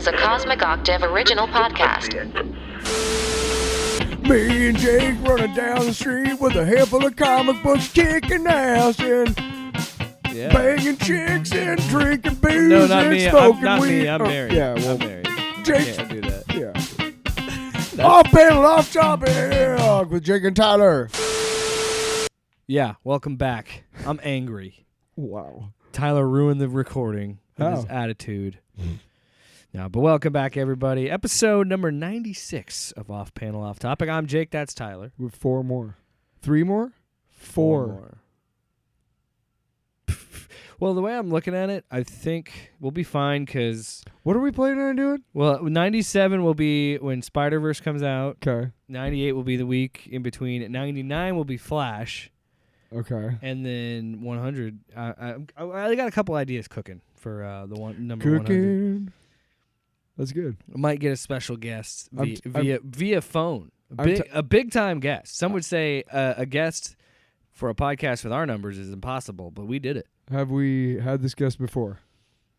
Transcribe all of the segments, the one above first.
is a Cosmic Octave original podcast. Me and Jake running down the street with a handful of comic books, kicking ass and banging chicks and drinking booze No, not and me. smoking Not weed. me. I'm married. Yeah, well, I'm married. Jake. Can't do that. Yeah. Off panel, off topic with Jake and Tyler. Yeah, welcome back. I'm angry. Wow. Tyler ruined the recording with his Oh. attitude. No, but welcome back, everybody. Episode number 96 of Off Panel, Off Topic. I'm Jake. That's Tyler. With 4 more. 3 more? 4 more. Well, the way I'm looking at it, I think we'll be fine because... What are we planning on doing? Well, 97 will be when Spider-Verse comes out. Okay. 98 will be the week in between. 99 will be Flash. Okay. And then 100, I got a couple ideas cooking for the number 100. Cooking. That's good. I might get a special guest I'm via phone. A big time guest. Some would say a guest for a podcast with our numbers is impossible, but we did it. Have we had this guest before?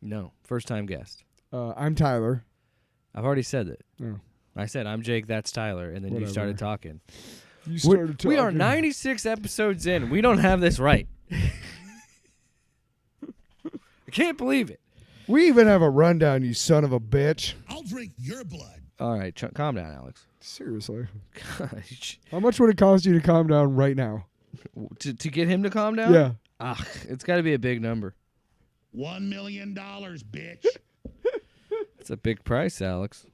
No, first time guest. I'm Tyler. I've already said it. Oh. I said I'm Jake. That's Tyler, and then Whatever. you started talking. You started talking. We are 96 episodes in. We don't have this right. I can't believe it. We even have a rundown, you son of a bitch. I'll drink your blood. All right, calm down, Alex. Seriously. Gosh. How much would it cost you to calm down right now? To get him to calm down? Yeah. It's got to be a big number. $1 million, bitch. It's a big price, Alex.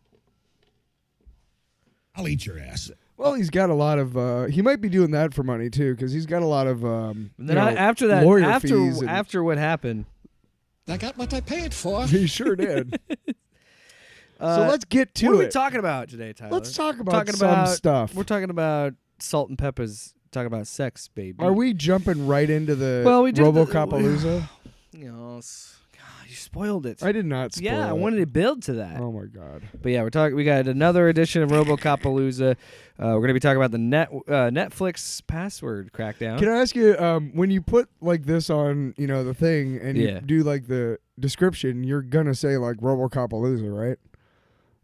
I'll eat your ass. Well, he's got a lot of. He might be doing that for money too, because he's got a lot of. After that, lawyer fees and- after what happened, I got what I paid for. He sure did. So let's get to what are we it. talking about today, Tyler? Let's talk about some stuff. We're talking about Salt and Pepper's. Talking about sex, baby. Are we jumping right into the we did RoboCopalooza? God, you spoiled it. I did not spoil Yeah, I it. wanted to build to that. Oh my god. But yeah, we got another edition of RoboCopalooza. We're going to be talking about the Netflix password crackdown. Can I ask you, when you put like this on, the thing, and you Yeah. do like the description, you're gonna say like RoboCopalooza, right?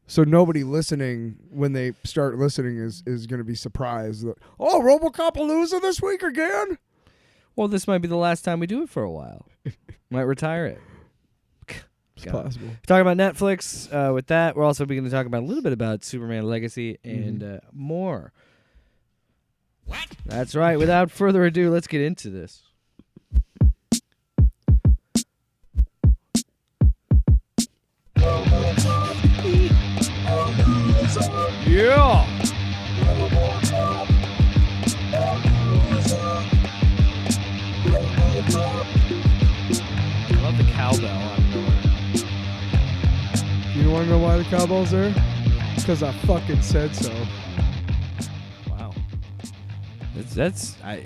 So nobody listening, when they start listening, is going to be surprised that, oh, RoboCopalooza this week again? Well, this might be the last time we do it for a while. Might retire it. It's possible. Talking about Netflix. With that, we're also going to talk about a little bit about Superman Legacy and more. What? That's right. Without further ado, let's get into this. Yeah. I love the cowbell out of nowhere. You want to know why the cowbell's there? Because I fucking said so. Wow.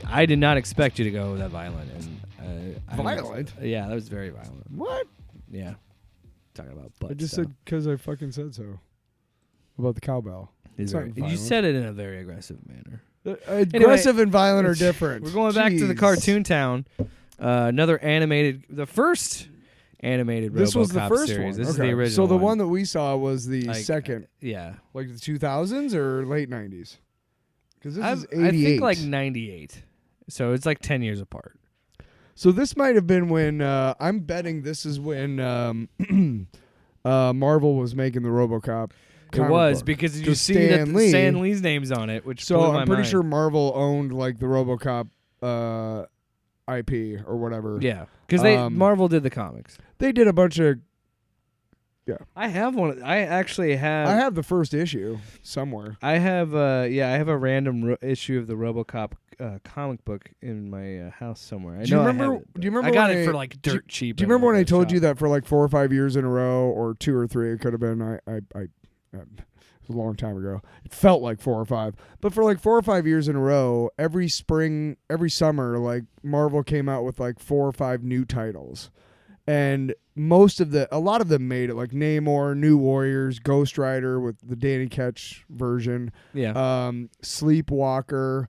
I did not expect you to go that violent. And Violent? Yeah, that was very violent. What? Yeah. Talking about butt I just stuff. said because I fucking said so. About the cowbell. It's not You violent. said it in a very aggressive manner. Aggressive and violent are different. We're going back to the Jeez. Cartoon Town. The first animated This RoboCop was the first series. one. This is Okay. the original. So the one that we saw was the second, Yeah. like the 2000s or late 90s? Because this is 88. I think like 98. So it's like 10 years apart. So this might have been when, I'm betting this is when Marvel was making the RoboCop It comic was book. because you 'Cause see that Stan Lee- Stan Lee's name's on it, which So blew my I'm pretty mind. sure Marvel owned like the RoboCop IP or whatever. Yeah, because Marvel did the comics. They did a bunch of. I have one. I actually have. I have the first issue somewhere. I have. I have a random issue of the RoboCop comic book in my house somewhere. Do you remember? I got when it for like dirt cheap. Do you remember when I told you that for like 4 or 5 years in a row, or 2 or 3? It could have been. It was a long time ago. It felt like 4 or 5, but for like 4 or 5 years in a row, every spring, every summer, like Marvel came out with like 4 or 5 new titles, and a lot of them made it, like Namor, New Warriors, Ghost Rider with the Danny Ketch version, Sleepwalker,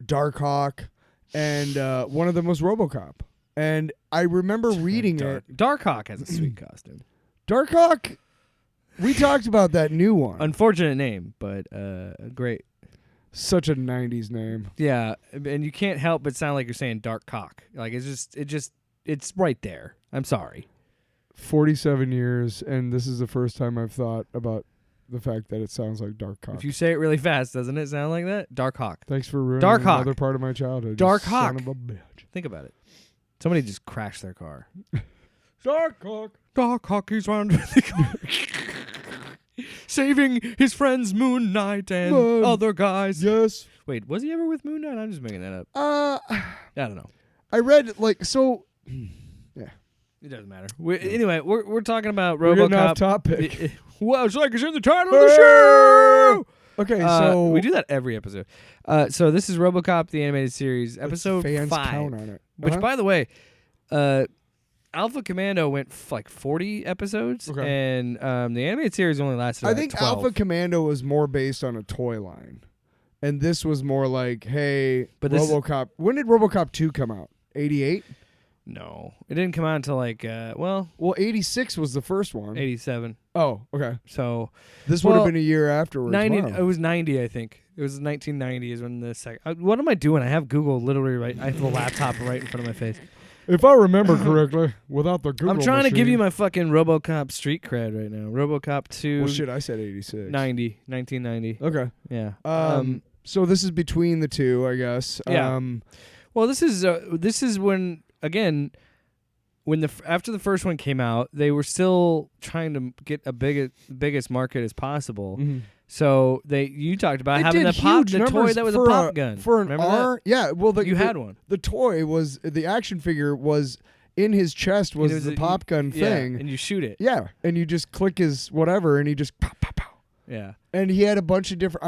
Darkhawk, and one of them was RoboCop. And I remember reading it. Darkhawk has a sweet costume. Darkhawk. We talked about that new one. Unfortunate name, but great. Such a 90s name. Yeah, and you can't help but sound like you're saying dark cock. Like it's right there. I'm sorry. 47 years, and this is the first time I've thought about the fact that it sounds like Darkhawk. If you say it really fast, doesn't it sound like that? Dark Hawk. Thanks for ruining Darkhawk. another part of my childhood. Dark you Hawk. Son of a bitch. Think about it. Somebody just crashed their car. Darkhawk. Dark Hawk, he's round saving his friends Moon Knight and other guys. Yes. Wait, was he ever with Moon Knight? I'm just making that up. I don't know. I read so. Yeah. It doesn't matter. Anyway, we're talking about We're RoboCop. getting off topic. Well, it's like it's in the title of the show. Okay, so we do that every episode. So this is RoboCop, the animated series, episode fans 5. count on it. Which, by the way, Alpha Commando went like 40 episodes, and the animated series only lasted. I think 12. Alpha Commando was more based on a toy line, and this was more like, hey, RoboCop. When did RoboCop 2 come out? 88? No, it didn't come out until like well, 86 was the first one. 87. Oh, okay. So this would have been a year afterwards. 90. Wow. It was 90, I think. It was 1990 is when the second. What am I doing? I have Google literally right. I have the laptop right in front of my face. If I remember correctly, without the Google I'm trying to give machine. you my fucking RoboCop street cred right now. RoboCop 2. Well, shit, I said 86. 1990. Okay. Yeah. So this is between the two, I guess. Yeah. Well, this is when again. When after the first one came out, they were still trying to get a biggest market as possible. Mm-hmm. So you talked about it having did the toy that was a pop gun for an Remember R. That? Yeah, well, you had one. The toy was the action figure was in his chest was the pop gun thing, and you shoot it. Yeah, and you just click his whatever, and he just pow pow pow. Yeah. And he had a bunch of different.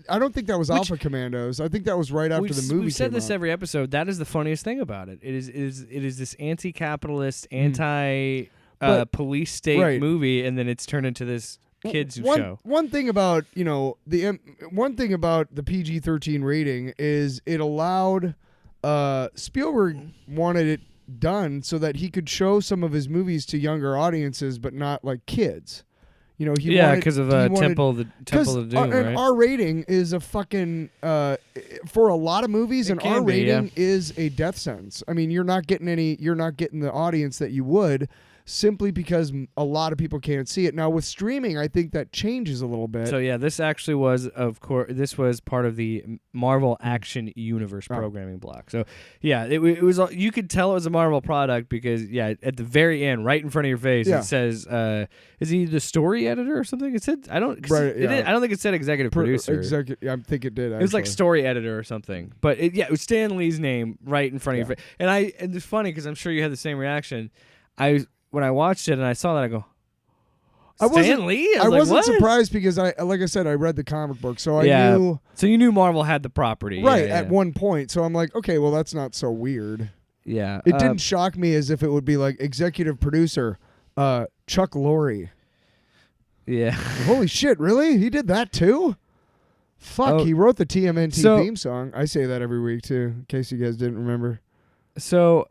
I don't think that was Alpha Commandos. I think that was right after the movie. We've said came this out. every episode. That is the funniest thing about it. It is this anti-capitalist, anti-police state movie, and then it's turned into this kids show. One thing about one thing about the PG-13 rating is it allowed Spielberg wanted it done so that he could show some of his movies to younger audiences, but not like kids. You know, because of Temple of Doom, right? An R rating is a fucking for a lot of movies. An R rating is a death sentence. I mean, you're not getting the audience that you would simply because a lot of people can't see it. Now with streaming, I think that changes a little bit. So yeah, this actually was, of course, this was part of the Marvel Action Universe programming block. So yeah, it was. You could tell it was a Marvel product because at the very end, right in front of your face, it says, "Is he the story editor or something?" It said, "I don't." I don't think it said executive producer. I think it did. Actually. It was like story editor or something. But it was Stan Lee's name right in front of your face. And it's funny because I'm sure you had the same reaction. When I watched it and I saw that, I go, Stan Lee? I wasn't what? surprised because like I said, I read the comic book, so I knew. So you knew Marvel had the property, right? At one point, so I'm like, okay, well, that's not so weird. Yeah, it didn't shock me as if it would be like executive producer, Chuck Lorre. Yeah. Holy shit! Really? He did that too? Fuck! He wrote the TMNT theme song. I say that every week too, in case you guys didn't remember. So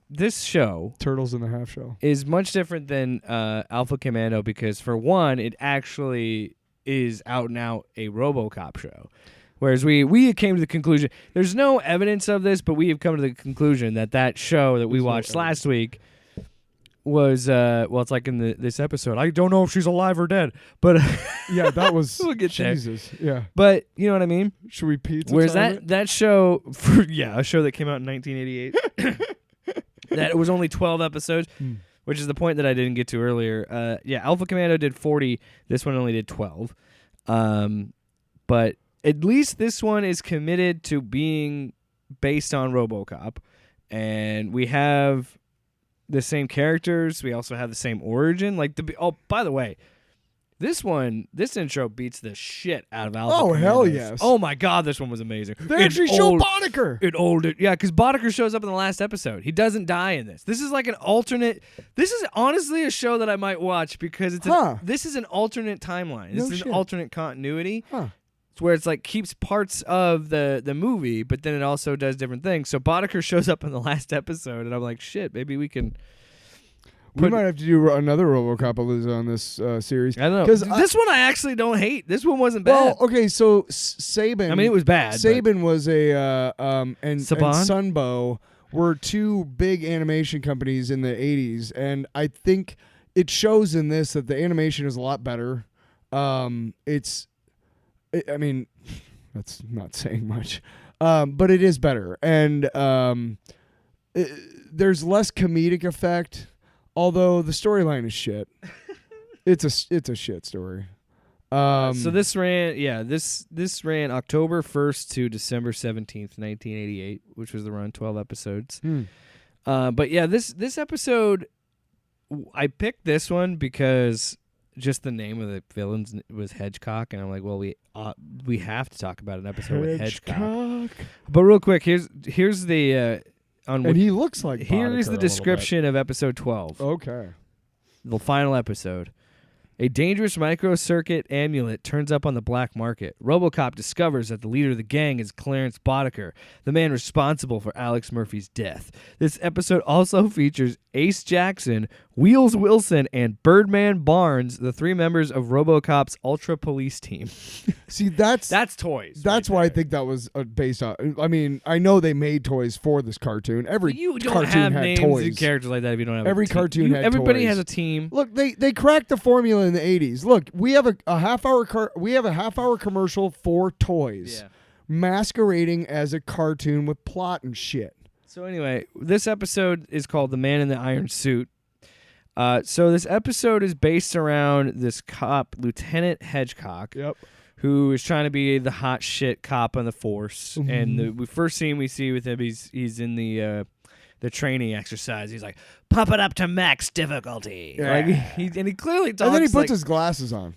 this show, Turtles in the Half Shell, is much different than Alpha Commando because for one, it actually is out and out a RoboCop show. Whereas we came to the conclusion, there's no evidence of this, but we have come to the conclusion that show that we watched last week was it's like in this episode. I don't know if she's alive or dead, but yeah, that was we'll get Jesus. There. Yeah, but you know what I mean. Should we pizza? Whereas that show, a show that came out in 1988, that it was only 12 episodes, which is the point that I didn't get to earlier. Alpha Commando did 40. This one only did 12. But at least this one is committed to being based on RoboCop, and we have the same characters. We also have the same origin. By the way, this intro beats the shit out of Alpha. Oh, Commandos. hell yes. Oh my God, this one was amazing. They actually show Boddicker. Because Boddicker shows up in the last episode. He doesn't die in this. This is like an alternate. This is honestly a show that I might watch because this is an alternate timeline. This is an alternate continuity. Huh. Where it's like keeps parts of the movie, but then it also does different things. So Boddicker shows up in the last episode, and I'm like, shit, maybe we can. We might have to do another RoboCopalooza on this series. I don't know. 'Cause This one I actually don't hate. This one wasn't bad. Well, okay, so Saban. I mean, it was bad. Saban was a and Saban? Sunbow were two big animation companies in the 80s, and I think it shows in this that the animation is a lot better. I mean, that's not saying much, but it is better, and there's less comedic effect, although the storyline is shit. It's a shit story. So this ran, this ran October 1st to December 17th, 1988, which was the run, 12 episodes. But yeah, this episode, I picked this one because just the name of the villains was Hedgecock, and I'm like, well, we have to talk about an episode with Hedgecock. But real quick, here's the and he looks like here's the description of episode 12. Okay, the final episode. A dangerous microcircuit amulet turns up on the black market. RoboCop discovers that the leader of the gang is Clarence Boddicker, the man responsible for Alex Murphy's death. This episode also features Ace Jackson, Wheels Wilson, and Birdman Barnes, the three members of RoboCop's Ultra Police team. See, that's toys. That's why I think that was based on. I mean, I know they made toys for this cartoon. Every you don't cartoon have had names toys. and characters like that if you don't have Every a team. cartoon had everybody toys. has a team. Look, they cracked the formula in the 80s. Look, we have a half hour commercial for toys, masquerading as a cartoon with plot and shit. So anyway, this episode is called "The Man in the Iron Suit." So this episode is based around this cop, Lieutenant Hedgecock, who is trying to be the hot shit cop on the force. Mm-hmm. And the first scene we see with him, he's in the training exercise. He's like, pump it up to max difficulty. Yeah. Like, he clearly talks. And then he puts like, his glasses on.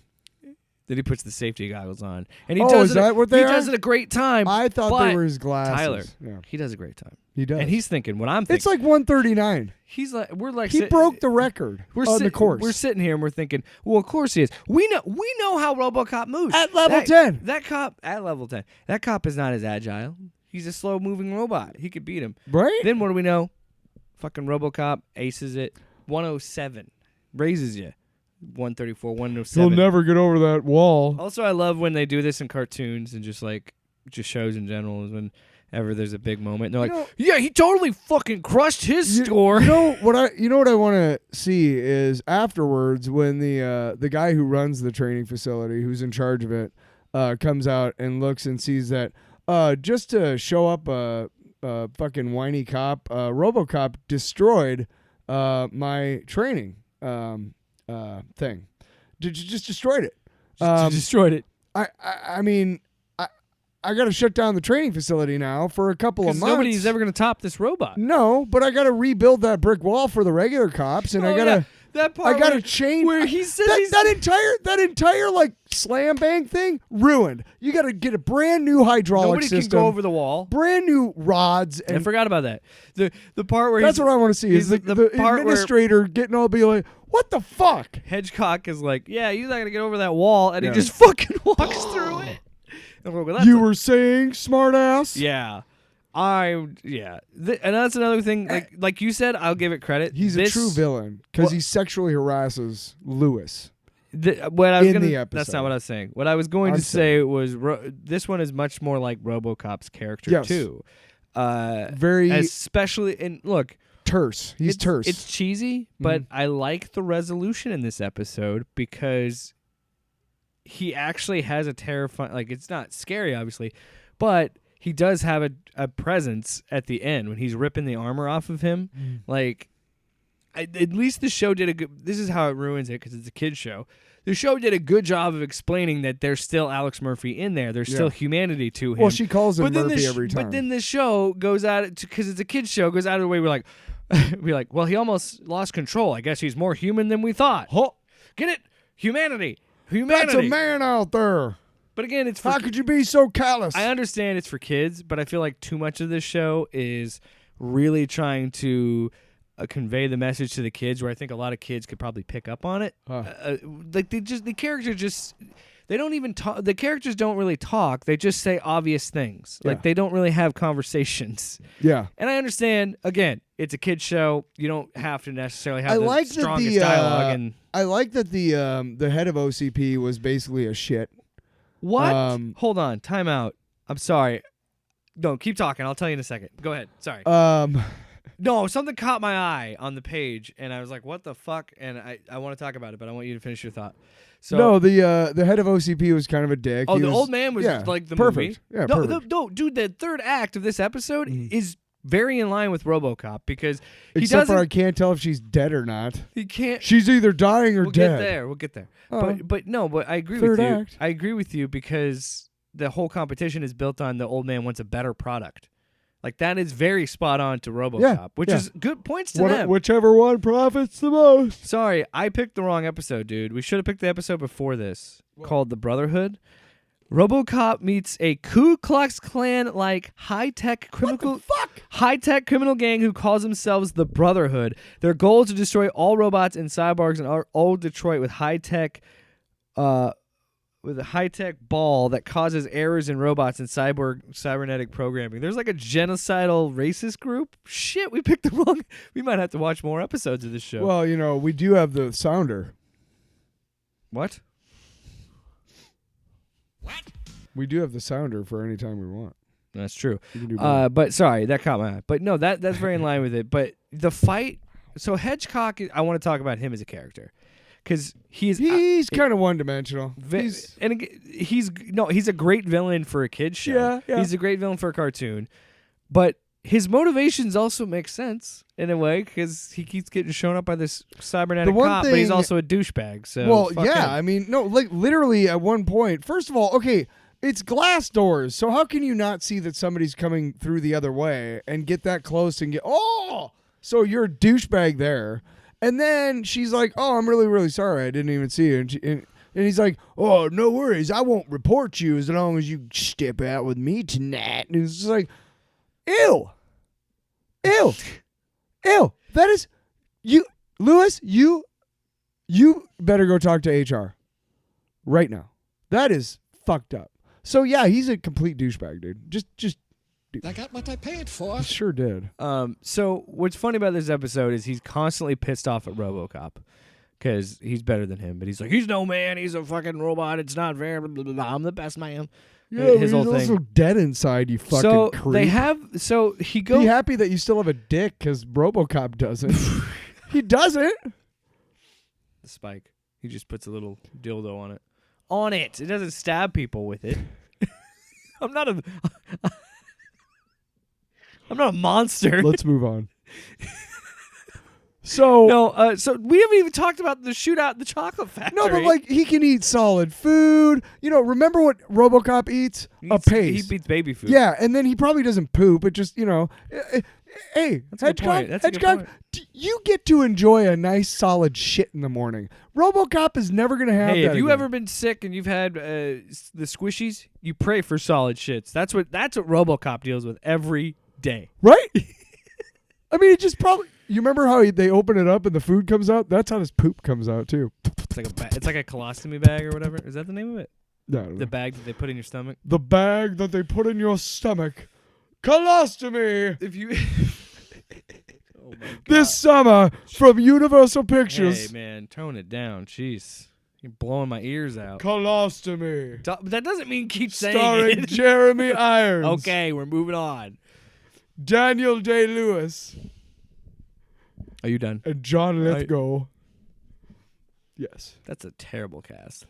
Then he puts the safety goggles on, and he is that what they are? He does it a great time. I thought they were his glasses. Tyler, yeah. he does a great time. He does, and he's thinking what I'm thinking. It's like 139. He's like, we're like, he broke the record on the course. We're sitting here and we're thinking, well, of course he is. We know how RoboCop moves at level 10. That cop at level 10. That cop is not as agile. He's a slow moving robot. He could beat him. Right? Then what do we know? Fucking RoboCop aces it. 107 raises you. 134, 107. He'll never get over that wall. Also, I love when they do this in cartoons and just shows in general. Is whenever there's a big moment, and they're like, "Yeah, he totally fucking crushed his score." You know what I want to see is afterwards when the guy who runs the training facility, who's in charge of it, comes out and looks and sees that just to show up a fucking whiny cop, RoboCop destroyed my training. Thing, just destroyed it. Destroyed it. I mean, I got to shut down the training facility now for a couple of months. Nobody's ever going to top this robot. No, but I got to rebuild that brick wall for the regular cops, and I gotta. That part I gotta change where he says that entire like slam bang thing ruined. You gotta get a brand new hydraulic system. Nobody can go over the wall. Brand new rods. And I forgot about that. The part where that's what I want to see is the part administrator getting all be like, what the fuck? Hedgecock is like, yeah, you're not gonna get over that wall, and he just fucking walks through it. And we're like, well, you were saying, smartass? Yeah. And that's another thing. Like you said, I'll give it credit. He's a true villain because he sexually harasses Lewis. The episode. That's not what I was saying. What I was going to say was this one is much more like RoboCop's character too. Very especially and look, terse. He's terse. It's cheesy, but I like the resolution in this episode because he actually has a terrifying. Like it's not scary, obviously, but he does have a presence at the end when he's ripping the armor off of him. Like, at least the show did a good... This is how it ruins it because it's a kid's show. The show did a good job of explaining that there's still Alex Murphy in there. There's still humanity to him. Well, she calls him Murphy every time. But then the show goes out... Because it's a kid's show, goes out of the way. We're like, well, he almost lost control. I guess he's more human than we thought. Huh. Get it? Humanity. That's a man out there. But again, it's for how could you be so callous? I understand it's for kids, but I feel like too much of this show is really trying to convey the message to the kids, where I think a lot of kids could probably pick up on it. Like the characters just they don't even talk. The characters don't really talk. They just say obvious things. Like they don't really have conversations. Yeah. And I understand. Again, it's a kid's show. You don't have to necessarily have I the like that strongest the dialogue. And I like that the head of OCP was basically a shit. what? Hold on, time out. I'm sorry. No, keep talking. I'll tell you in a second. Go ahead. Sorry. No, something caught my eye on the page, and I was like, "What the fuck?" And I want to talk about it, but I want you to finish your thought. So no, the head of OCP was kind of a dick. oh, He the was, old man was yeah, like the perfect. movie. Yeah, no, perfect. no, dude, the third act of this episode is very in line with RoboCop because he Except for I doesn't. can't tell if she's dead or not. He can't. She's either dying or We'll dead. get there. We'll get there. Oh. But I agree Third with you. act. I agree with you because the whole competition is built on the old man wants a better product. Like that is very spot on to RoboCop, which is good points to them. Whichever one profits the most. Sorry, I picked the wrong episode, dude. We should have picked the episode before this called The Brotherhood. RoboCop meets a Ku Klux Klan like high-tech criminal gang who calls themselves the Brotherhood. Their goal is to destroy all robots and cyborgs in old Detroit with high-tech ball that causes errors in robots and cybernetic programming. There's like a genocidal racist group. Shit, we picked the wrong. We might have to watch more episodes of this show. Well, we do have the sounder. What? What? We do have the sounder for any time we want. That's true. We can do both. But sorry, that caught my eye. But no, that's very in line with it. But the fight. So Hedgehog, I want to talk about him as a character because he's kind of one-dimensional. He's a great villain for a kid's show. Yeah. He's a great villain for a cartoon, but his motivations also make sense in a way because he keeps getting shown up by this cybernetic cop, but he's also a douchebag. So well, fuck yeah. him. I mean, no, like literally at one point. First of all, okay, it's glass doors, so how can you not see that somebody's coming through the other way and get that close and get so you're a douchebag there. And then she's like, "Oh, I'm really, really sorry. I didn't even see you." And he's like, "Oh, no worries. I won't report you as long as you step out with me tonight." And it's just like, ew. That is, you, Lewis, you better go talk to HR right now. That is fucked up. So yeah, he's a complete douchebag, dude. Just. I got what I paid for. Sure did. So what's funny about this episode is he's constantly pissed off at RoboCop because he's better than him, but he's like, he's no man, he's a fucking robot, it's not fair, blah, blah, blah, blah. I'm the best man. Yeah, his whole he's thing. also dead inside, you fucking So creep. he goes. Be happy that you still have a dick because RoboCop doesn't. He doesn't. The spike. He just puts a little dildo on it. On it. It doesn't stab people with it. I'm not a monster. Let's move on. So No, so we haven't even talked about the shootout in the chocolate factory. no, but like he can eat solid food. Remember what RoboCop eats? A paste. He eats baby food. Yeah, and then he probably doesn't poop. It just hey, That's a good point. That's a good Hedgehog, point. you get to enjoy a nice solid shit in the morning. RoboCop is never gonna have Hey, that. have you again. ever been sick and you've had the squishies? You pray for solid shits. That's what RoboCop deals with every day. Right? I mean, it just probably. You remember how they open it up and the food comes out? That's how his poop comes out too. It's like a colostomy bag or whatever. Is that the name of it? No, The bag that they put in your stomach. the bag that they put in your stomach. Colostomy. If you. Oh my god. This summer from Universal Pictures. Hey man, tone it down. Jeez, you're blowing my ears out. Colostomy. That doesn't mean keep saying Starring it. Jeremy Irons. Okay, we're moving on. Daniel Day-Lewis. Are you done? And John Lithgow. Yes. That's a terrible cast.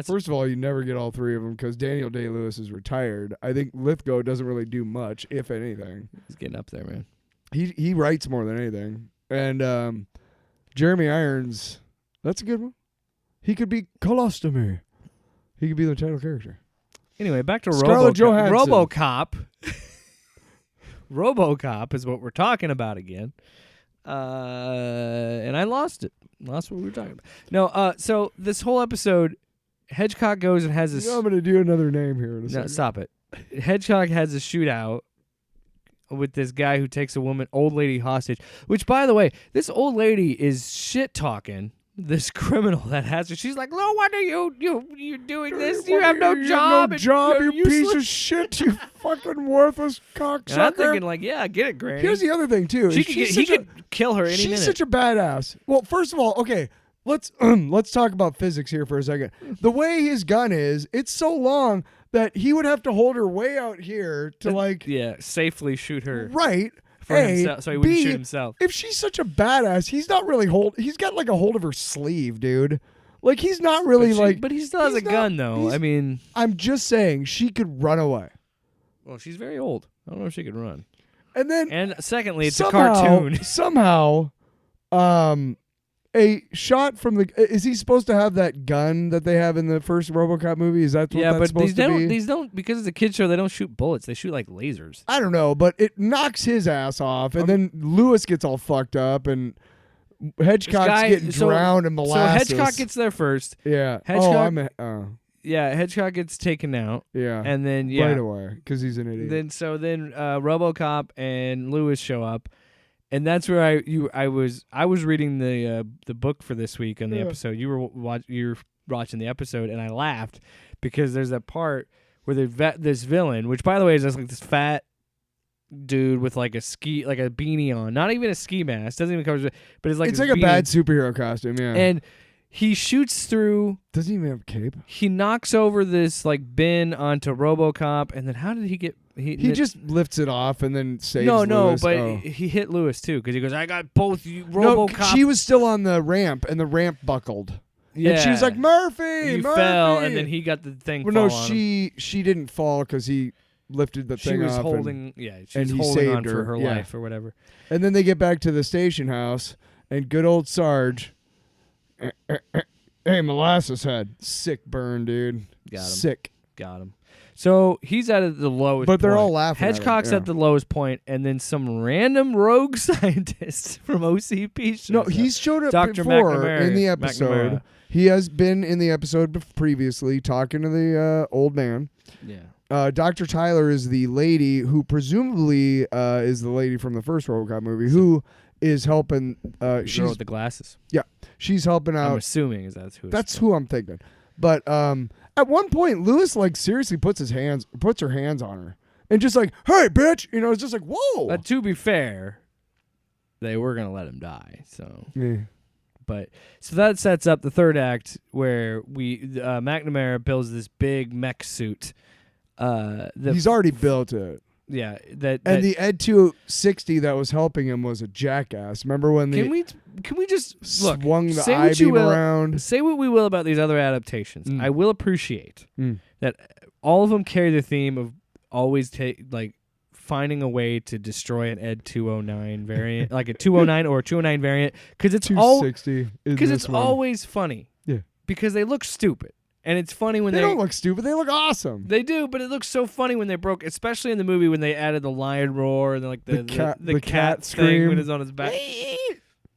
First of all, you never get all three of them because Daniel Day-Lewis is retired. I think Lithgow doesn't really do much, if anything. He's getting up there, man. He writes more than anything. And Jeremy Irons, that's a good one. He could be Colostomy. He could be the title character. Anyway, back to Scarlett Johansson. RoboCop. RoboCop is what we're talking about again. And I lost it. Lost what we were talking about. No, so this whole episode, Hedgehog goes and has this... I'm going to do another name here in a No, second. stop it. Hedgehog has a shootout with this guy who takes a old lady hostage. Which, by the way, this old lady is shit-talking this criminal that has her. She's like, no wonder you doing this. You have no job. No job, you're you piece useless." of shit, you fucking worthless cocksucker. And I'm thinking like, yeah, get it, Granny. Here's the other thing too. he She's could kill her any she's minute. such a badass. Well, first of all, okay, let's talk about physics here for a second. The way his gun is, it's so long that he would have to hold her way out here to safely shoot her. right. For himself, so he wouldn't shoot himself. If she's such a badass, he's not really he's got like a hold of her sleeve, dude. Like he's not really but he still has a gun though. I mean, I'm just saying she could run away. well, she's very old. I don't know if she could run. And Secondly, it's somehow, a cartoon. Somehow, a shot from the is he supposed to have that gun that they have in the first RoboCop movie? Is that what that's but supposed to be? these don't because it's a kids show. They don't shoot bullets. They shoot like lasers. I don't know, but it knocks his ass off, and then Lewis gets all fucked up, and Hedgecock's getting drowned in molasses. So Hedgecock gets there first. Yeah. Hedgecock, yeah, Hedgecock gets taken out. Yeah. And then right away because he's an idiot. Then RoboCop and Lewis show up. And that's where I was reading the book for this week on the episode. You were watching the episode, and I laughed because there's that part where this villain, which by the way is just like this fat dude with like a beanie on, not even a ski mask, doesn't even cover, but it's like a bad superhero costume, yeah. And he shoots through. Doesn't he even have a cape? He knocks over this like bin onto RoboCop, and then how did he get? He just lifts it off and then saves Lewis. But he hit Lewis too because he goes, "I got both you, RoboCop." No, she was still on the ramp, and the ramp buckled. Yeah, and she was like, "Murphy, you Murphy!" fell, and then he got the thing. Well, no, she didn't fall because he lifted the thing She was off holding, she was he holding saved on for her life or whatever. And then they get back to the station house, and good old Sarge. Hey, molasses head, sick burn, dude. Got him. Sick. Got him. So he's at the lowest but they're point. all laughing Hedgecock's at the lowest point, and then some random rogue scientist from OCP shows up. He's showed up Dr. before in the McNamara. episode. He has been in the episode previously talking to the old man. Yeah. Dr. Tyler is the lady who presumably is the lady from the first RoboCop movie who is helping. She's with the glasses. Yeah, she's helping out. I'm assuming that's who I'm thinking. But at one point, Lewis like seriously puts her hands on her and just like, "Hey, bitch," it's just like, "Whoa." But to be fair, they were gonna let him die. So, but so that sets up the third act where McNamara builds this big mech suit. He's already built it. Yeah, and the Ed 260 that was helping him was a jackass. Remember when can we just swung the I-beam around? Say what we will about these other adaptations. I will appreciate that all of them carry the theme of always finding a way to destroy an Ed 209 variant, like a 209 or a 209 variant, because it's 260. Because it's always funny. Yeah, because they look stupid. And it's funny when they don't look stupid. They look awesome. They do, but it looks so funny when they broke, especially in the movie when they added the lion roar and like the cat scream when it's on his back.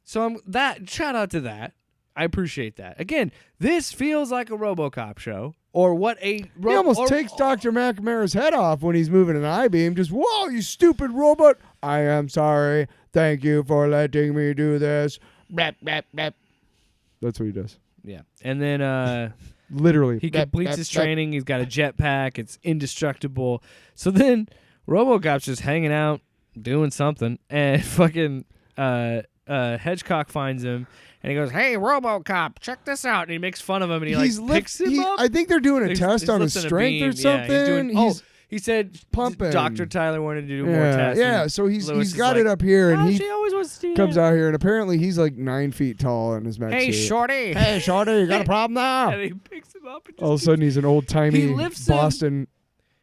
So shout out to that. I appreciate that. Again, this feels like a RoboCop show, or what a. He almost takes Dr. McNamara's head off when he's moving an I-beam. Just whoa, you stupid robot! I am sorry. Thank you for letting me do this. Rap, rap, rap. That's what he does. Yeah, and then. Literally. He completes his training. He's got a jetpack. It's indestructible. So then RoboCop's just hanging out, doing something, and fucking Hedgecock finds him, and he goes, "Hey, RoboCop, check this out." And he makes fun of him, and he picks him up. I think they're doing a test on his strength or something. Yeah, he said pumping. Dr. Tyler wanted to do more tests. Yeah, so he's got it up here, and he always wants to do comes that. out here, and apparently he's like 9 feet tall in his mech Hey, suit. shorty. Hey, shorty, you got a problem now? And he picks him up. And all of a sudden, he's an old-timey Boston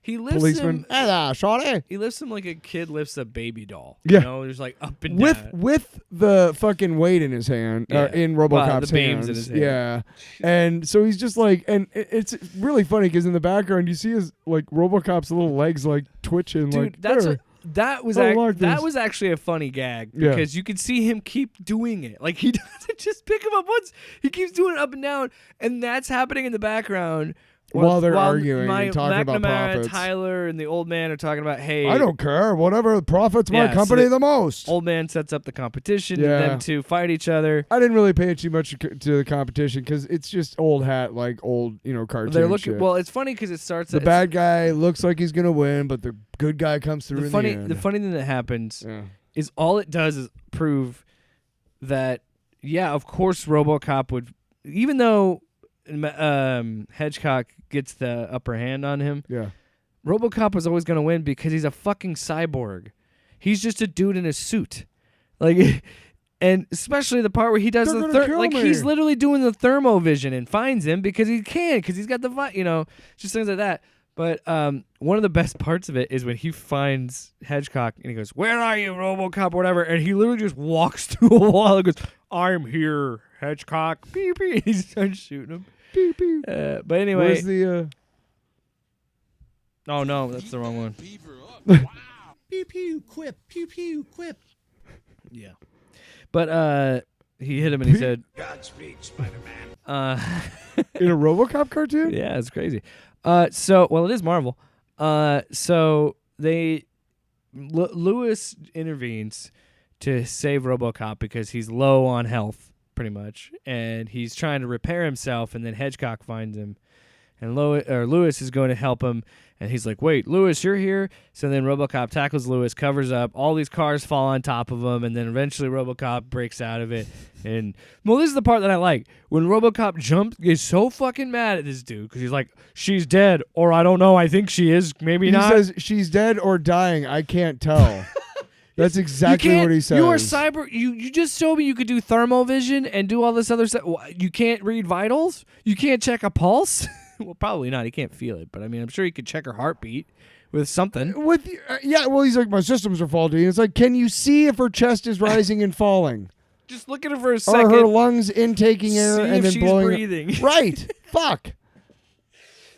He lifts policeman. him. Hey there, shorty. He lifts him like a kid lifts a baby doll. Yeah. Just like up and down. With the fucking weight in his hand, in RoboCop's the beams hands. in his hand. Yeah. And so he's just like, and it's really funny because in the background you see his like RoboCop's little legs like twitching. Dude, like, that was actually a funny gag because you could see him keep doing it. Like he doesn't just pick him up once; he keeps doing it up and down, and that's happening in the background. while they're arguing my and talking about McNamara, profits. Tyler, and the old man are talking about, hey, I don't care. Whatever profits my Yeah, so company the- the most. Old man sets up the competition Yeah. and them to fight each other. I didn't really pay too much to the competition because it's just old hat, like old, cartoon They're looking. shit. Well, it's funny because it starts. The bad guy looks like he's gonna win, but the good guy comes through The in funny, the end. the funny thing that happens Yeah. is all it does is prove that, yeah, of course, RoboCop would, even though Hedgecock gets the upper hand on him, Yeah. RoboCop was always going to win because he's a fucking cyborg. He's just a dude in a suit, like, and especially the part where he does They're the gonna kill me. he's literally doing the thermovision and finds him because he can, because he's got the just things like that. But one of the best parts of it is when he finds Hedgecock and he goes, "Where are you, RoboCop?" or whatever, and he literally just walks through a wall and goes, "I'm here, Hedgecock." Beep, beep. He starts shooting him. Beep, beep. But anyway, Where's the? oh no, that's the wrong one. Pew pew quip, pew pew quip. Yeah, but he hit him and he said, Godspeed, Spider-Man. In a RoboCop cartoon? Yeah, it's crazy. So it is Marvel. So Lewis intervenes to save RoboCop because he's low on health, pretty much, and he's trying to repair himself. And then Hedgecock finds him, and Lewis is going to help him. And he's like, "Wait, Lewis, you're here." So then RoboCop tackles Lewis, covers up. All these cars fall on top of him, and then eventually RoboCop breaks out of it. And this is the part that I like. When RoboCop gets so fucking mad at this dude because he's like, "She's dead," or "I don't know, I think she is, maybe not." He says she's dead or dying. I can't tell. That's exactly what he says. You are cyber. You just showed me you could do thermovision and do all this other stuff. You can't read vitals. You can't check a pulse. Well, probably not. He can't feel it, but I mean, I'm sure he could check her heartbeat with something. He's like, my systems are faulty. It's like, can you see if her chest is rising and falling? Just look at her for a second. Or her lungs intaking air see and if then she's blowing. breathing. Right. Fuck.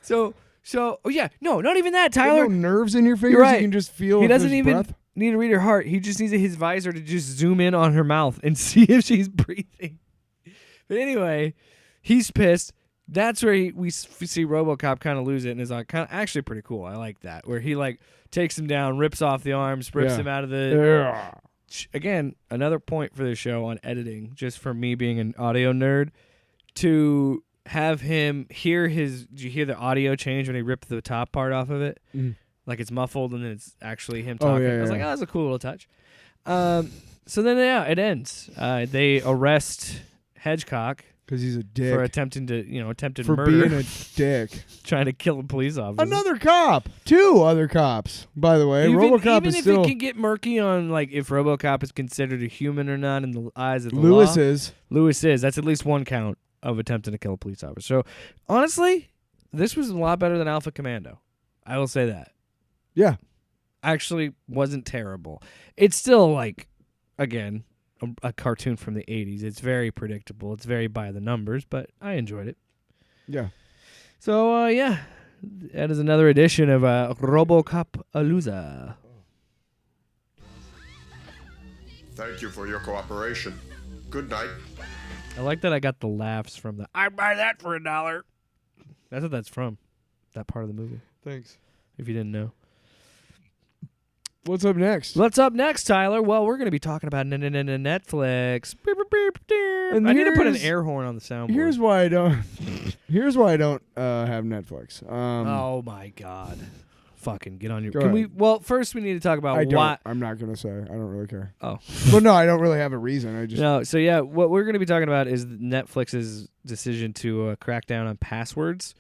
So, no, not even that, There's Tyler. no nerves in your fingers. You're right. You can just feel. He if doesn't there's even breath. need to read her heart. He just needs his visor to just zoom in on her mouth and see if she's breathing. But anyway, he's pissed. That's where we see RoboCop kind of lose it and is like kind of actually pretty cool. I like that, where he like takes him down, rips off the arms, rips him out of the. Yeah. Again, another point for the show on editing, just for me being an audio nerd, to have him hear did you hear the audio change when he ripped the top part off of it? Mm. Like it's muffled and then it's actually him Oh, talking. yeah, I was yeah. like, oh, that's a cool little touch. So then, it ends. They arrest Hedgecock Because he's a dick. for attempted for murder, being a dick. trying to kill a police officer. Another cop. 2 other cops, by the way. Even RoboCop is if still. it can get murky on like if RoboCop is considered a human or not in the eyes of the Lewis law. is. Lewis is. That's at least one count of attempting to kill a police officer. So honestly, this was a lot better than Alpha Commando. I will say that. Yeah. Actually wasn't terrible. It's still like, again, a cartoon from the 80s. It's very predictable. It's very by the numbers, but I enjoyed it. Yeah. So, that is another edition of RoboCopalooza. Thank you for your cooperation. Good night. I like that I got the laughs from the "I'd buy that for $1." That's what that's from. That part of the movie. Thanks. If you didn't know. What's up next? What's up next, Tyler? Well, we're going to be talking about Netflix. And I need to put an here's- air horn on the soundboard. Here's why I don't. Here's why I don't have Netflix. Oh my God! Fucking get on your. Go Can ahead. we? Well, first we need to talk about I don't. why. I'm not gonna say. I don't really care. Oh Well, no, I don't really have a reason. I just. no. So yeah, what we're going to be talking about is Netflix's decision to crack down on passwords,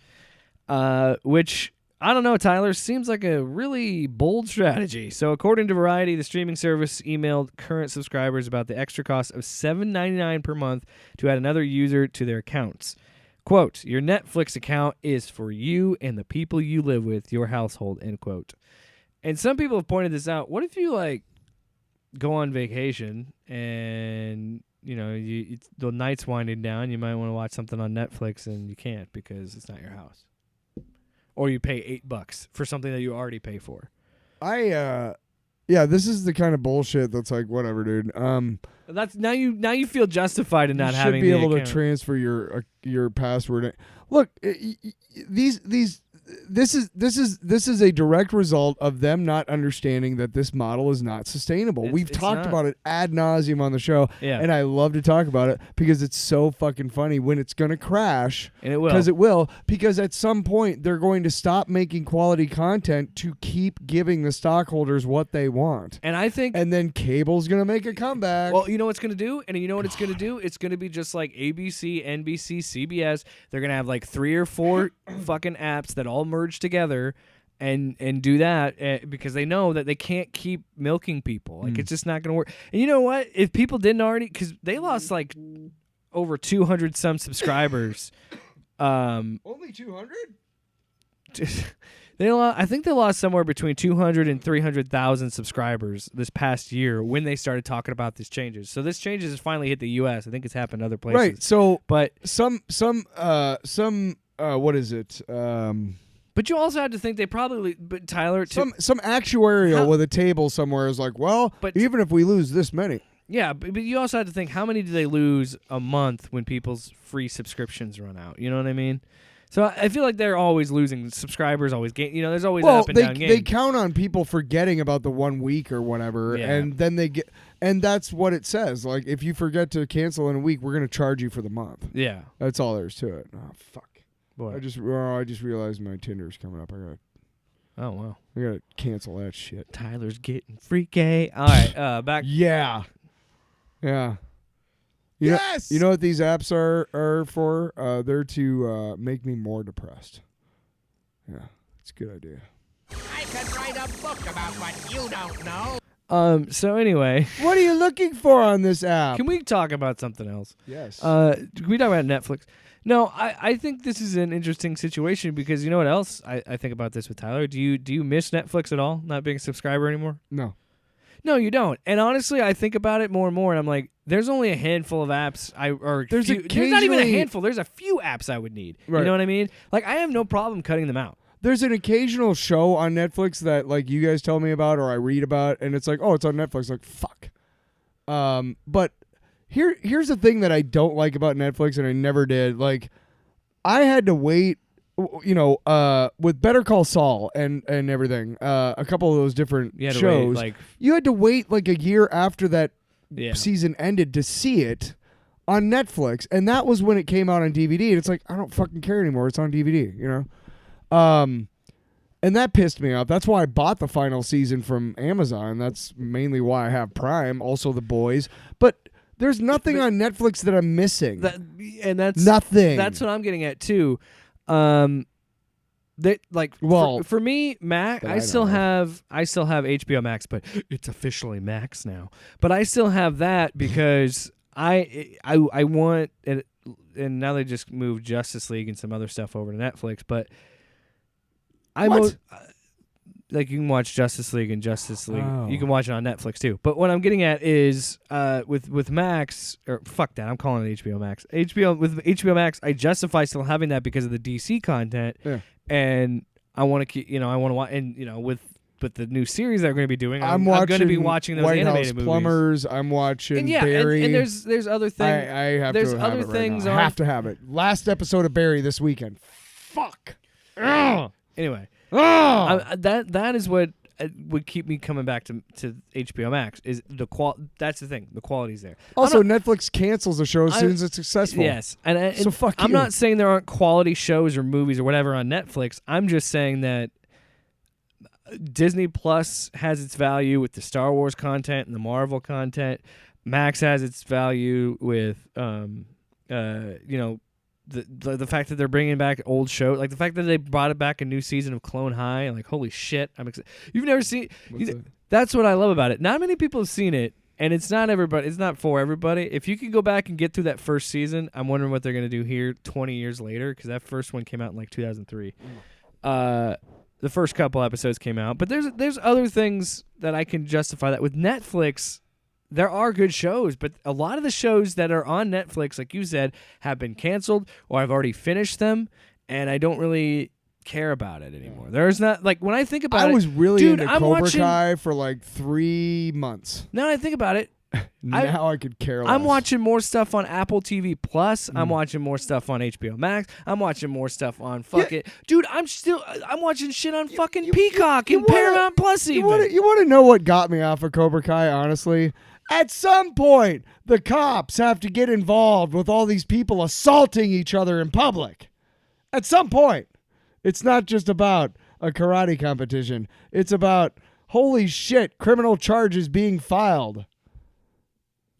which. I don't know, Tyler. Seems like a really bold strategy. So, according to Variety, the streaming service emailed current subscribers about the extra cost of $7.99 per month to add another user to their accounts. Quote, "Your Netflix account is for you and the people you live with, your household," end quote. And some people have pointed this out. What if you, like, go on vacation and, the night's winding down, you might want to watch something on Netflix and you can't because it's not your house. Or you pay $8 for something that you already pay for. I Yeah, this is the kind of bullshit that's like, whatever, dude. That's now you feel justified in not you having should be the able to account. transfer your password. Look, this is a direct result of them not understanding that this model is not sustainable. We've It's talked not. about it ad nauseum on the show, Yeah. and I love to talk about it because it's so fucking funny when it's going to crash. And it will. Because it will. Because at some point they're going to stop making quality content to keep giving the stockholders what they want. And I think And then cable's going to make a comeback. well, you know what it's going to do? And you know what it's going to do? It's going to be just like ABC, NBC, CBS. They're going to have like 3 or 4 fucking apps that all merge together and do that because they know that they can't keep milking people. Like it's just not going to work. And you know what? If people didn't already, because they lost like over 200 some subscribers. Only 200? I think they lost somewhere between 200 and 300,000 subscribers this past year when they started talking about these changes. So this changes has finally hit the U.S. I think it's happened other places. Right. So But what is it? but you also had to think they probably but Tyler Some actuarial How- with a table somewhere is like, well, But- even if we lose this many. yeah, but you also had to think how many do they lose a month when people's free subscriptions run out? You know what I mean? So I feel like they're always losing subscribers, always gain. You know, there's always an Well, up and down game. they count on people forgetting about the 1 week or whatever, Yeah. and then they get, and that's what it says. Like, if you forget to cancel in a week, we're gonna charge you for the month. yeah. That's all there is to it. Oh fuck! Boy. I just realized my Tinder's coming up. Oh wow. I gotta cancel that shit. Tyler's getting freaky. All right, back. Yeah. Yes! You know what these apps are for? They're to make me more depressed. Yeah, it's a good idea. I could write a book about what you don't know. So anyway, What are you looking for on this app? can we talk about something else? Yes. Can we talk about Netflix? No, I think this is an interesting situation because you know what else I think about this with Tyler? Do you miss Netflix at all? Not being a subscriber anymore? No. No, you don't. And honestly, I think about it more and more, and I'm like, there's only a handful of apps there's not even a occasionally- handful. There's a few apps I would need. Right. You know what I mean? Like I have no problem cutting them out. There's an occasional show on Netflix that like you guys tell me about or I read about, and it's like, oh, it's on Netflix. Like, fuck. But here's the thing that I don't like about Netflix, and I never did. Like, I had to wait. You know, with Better Call Saul and everything, a couple of those different You had to shows, wait, like you had to wait like a year after that yeah. season ended to see it on Netflix, and that was when it came out on DVD. And it's like, I don't fucking care anymore. It's on DVD, you know. And that pissed me off. That's why I bought the final season from Amazon. That's mainly why I have Prime. Also, The Boys, but there's nothing on Netflix that I'm missing. That's nothing. That's what I'm getting at too. That like Well, for me, Mac, that I I still know of. have HBO Max, but it's officially Max now. But I still have that because I want it, and now they just moved Justice League and some other stuff over to Netflix. But What? Like you can watch Justice League and Justice League. Oh. You can watch it on Netflix too. But what I'm getting at is with Max, or fuck that, I'm calling it HBO Max. With HBO Max, I justify still having that because of the DC content, Yeah. and I want to keep, I want to watch, and with the new series they're going to be doing, I'm going to be watching watching those White animated House movies. Plumbers. I'm watching And yeah, Barry. and there's other things. I have there's to have other it right things now. I on- have to have it. Last episode of Barry this weekend. Fuck. Ugh. Anyway, Ugh. that is what would keep me coming back to HBO Max is the That's the thing. The quality's there. Also, I'm not- Netflix cancels a show as soon as it's successful. Yes, and So fuck I'm you. not saying there aren't quality shows or movies or whatever on Netflix. I'm just saying that Disney Plus has its value with the Star Wars content and the Marvel content. Max has its value with the fact that they're bringing back old shows, like the fact that they brought it back a new season of Clone High, and like holy shit, I'm excited. You've never seen. What's that? That's what I love about it. Not many people have seen it, and it's not everybody. It's not for everybody. If you could go back and get through that first season, I'm wondering what they're gonna do here 20 years later, because that first one came out in like 2003. The first couple episodes came out, but there's other things that I can justify that with Netflix. There are good shows, but a lot of the shows that are on Netflix, like you said, have been canceled or I've already finished them, and I don't really care about it anymore. There's not like when I think about it. I was really dude, into I'm Cobra watching, Kai for like 3 months. Now I think about it. Now I could care less. I'm watching more stuff on Apple TV Plus. I'm watching more stuff on HBO Max. I'm watching more stuff on dude. I'm watching shit on fucking Peacock and Paramount Plus. You want to know what got me off of Cobra Kai? Honestly, at some point, the cops have to get involved with all these people assaulting each other in public. At some point, it's not just about a karate competition. It's about holy shit, criminal charges being filed.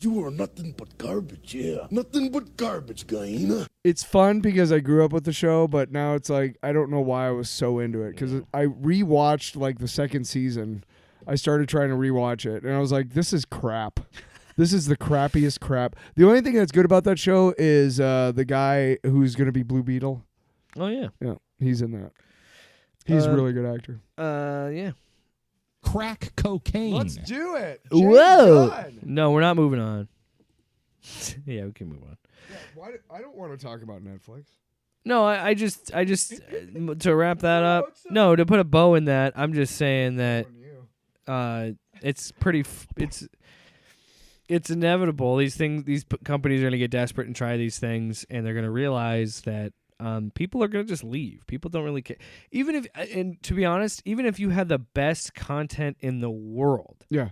You are nothing but garbage, yeah. Nothing but garbage, Gunn. It's fun because I grew up with the show, but now it's like I don't know why I was so into it because I rewatched like the second season. I started trying to rewatch it, and I was like, this is crap. This is the crappiest crap. The only thing that's good about that show is the guy who's going to be Blue Beetle. Oh, yeah. Yeah, he's in that. He's a really good actor. Yeah. Crack cocaine. Let's do it. Whoa. Gunn. No, we're not moving on. Yeah, we can move on. Yeah, I don't want to talk about Netflix. No, I just to wrap that up. No, to put a bow in that, I'm just saying that it's pretty. It's inevitable. These companies are going to get desperate and try these things, and they're going to realize that people are going to just leave. People don't really care. Even if, and to be honest, even if you had the best content in the world, Yeah.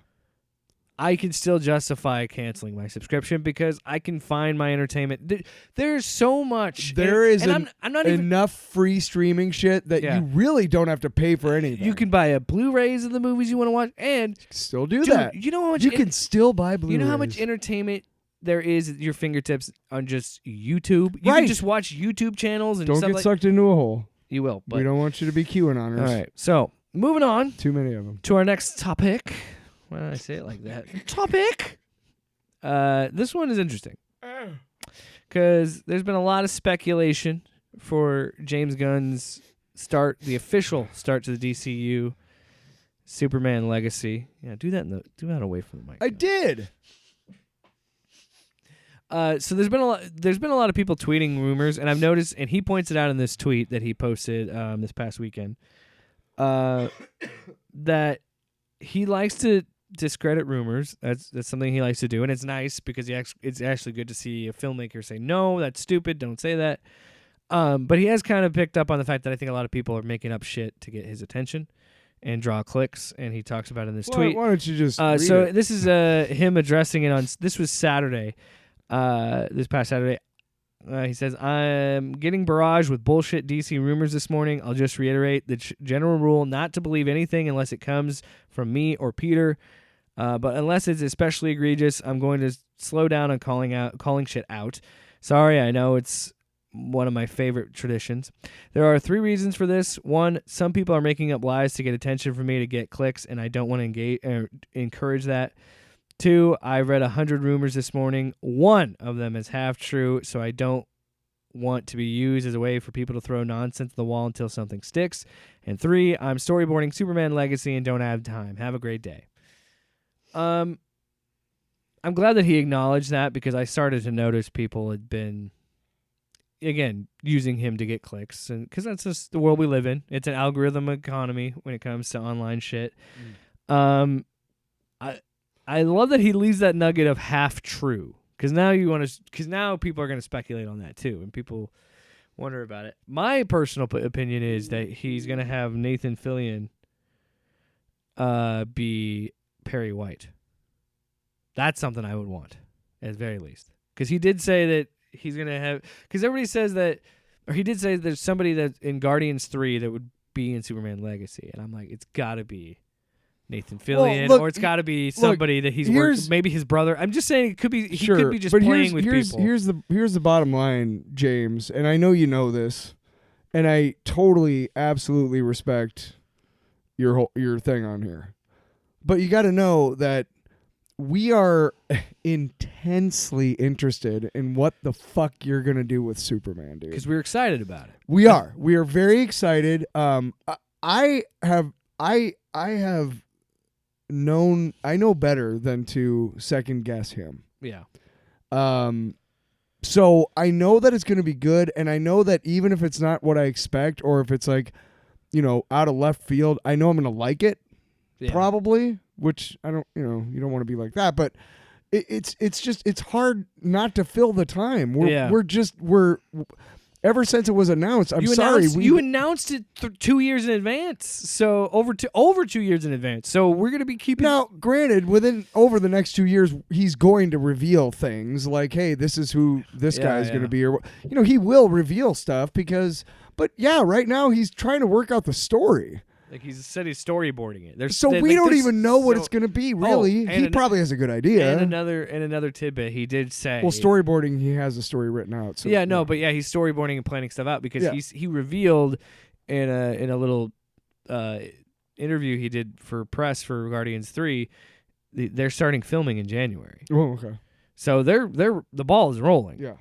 I can still justify canceling my subscription because I can find my entertainment. There's so much. There is I'm not even enough free streaming shit that you really don't have to pay for anything. You can buy a Blu-rays of the movies you want to watch, and still do dude, that. You know how much you can still buy Blu-rays. You know how much entertainment there is at your fingertips on just YouTube. You can just watch YouTube channels and don't stuff get sucked into a hole. You will. But we don't want you to be QAnoners. All right. So moving on. Too many of them. To our next topic. Why did I say it like that? Topic. This one is interesting because there's been a lot of speculation for James Gunn's the official start to the DCU, Superman Legacy. Yeah, do that away from the mic. I did. So there's been a lot of people tweeting rumors, and I've noticed, and he points it out in this tweet that he posted this past weekend, that he likes to discredit rumors. That's something he likes to do, and it's nice because it's actually good to see a filmmaker say, no, that's stupid, don't say that. But he has kind of picked up on the fact that I think a lot of people are making up shit to get his attention and draw clicks, and he talks about it in this tweet. Why don't you just so it? This is him addressing it on, this was Saturday, this past Saturday. He says, I'm getting barraged with bullshit DC rumors this morning. I'll just reiterate the general rule not to believe anything unless it comes from me or Peter. But unless it's especially egregious, I'm going to slow down on calling shit out. Sorry, I know it's one of my favorite traditions. There are 3 reasons for this. 1, some people are making up lies to get attention from me to get clicks, and I don't want to encourage that. 2, I read 100 rumors this morning. 1 of them is half true, so I don't want to be used as a way for people to throw nonsense at the wall until something sticks. And 3, I'm storyboarding Superman Legacy and don't have time. Have a great day. I'm glad that he acknowledged that because I started to notice people had been, again, using him to get clicks, and because that's just the world we live in. It's an algorithm economy when it comes to online shit. I love that he leaves that nugget of half true because now people are going to speculate on that too, and people wonder about it. My personal opinion is that he's going to have Nathan Fillion be Perry White. That's something I would want, at the very least. Because he did say that he's going to have... Because everybody says that... Or he did say there's somebody that in Guardians 3 that would be in Superman Legacy. And I'm like, it's got to be Nathan Fillion. Or it's got to be somebody that he's worked... Maybe his brother. I'm just saying it could be... He could be just playing with people. Here's the bottom line, James. And I know you know this. And I totally, absolutely respect your thing on here. But you got to know that we are intensely interested in what the fuck you're going to do with Superman, dude. Because we're excited about it. We are. We are very excited. I know better than to second guess him. Yeah. So I know that it's going to be good, and I know that even if it's not what I expect, or if it's like, out of left field, I know I'm going to like it, probably. Which I don't, you don't want to be like that, but it's hard not to fill the time. We're ever since it was announced. You announced it 2 years in advance, so over 2 years in advance. So we're gonna be keeping. Now, granted, over the next 2 years, he's going to reveal things like, "Hey, this is who this guy is going to be," or he will reveal stuff because. But right now he's trying to work out the story. Like he said, he's storyboarding it. So we don't even know what it's going to be. Really, he probably has a good idea. And another tidbit, he did say. Well, storyboarding, he has a story written out. So, he's storyboarding and planning stuff out because he revealed in a little interview he did for press for Guardians 3, they're starting filming in January. Oh, okay. So the ball is rolling. Yeah.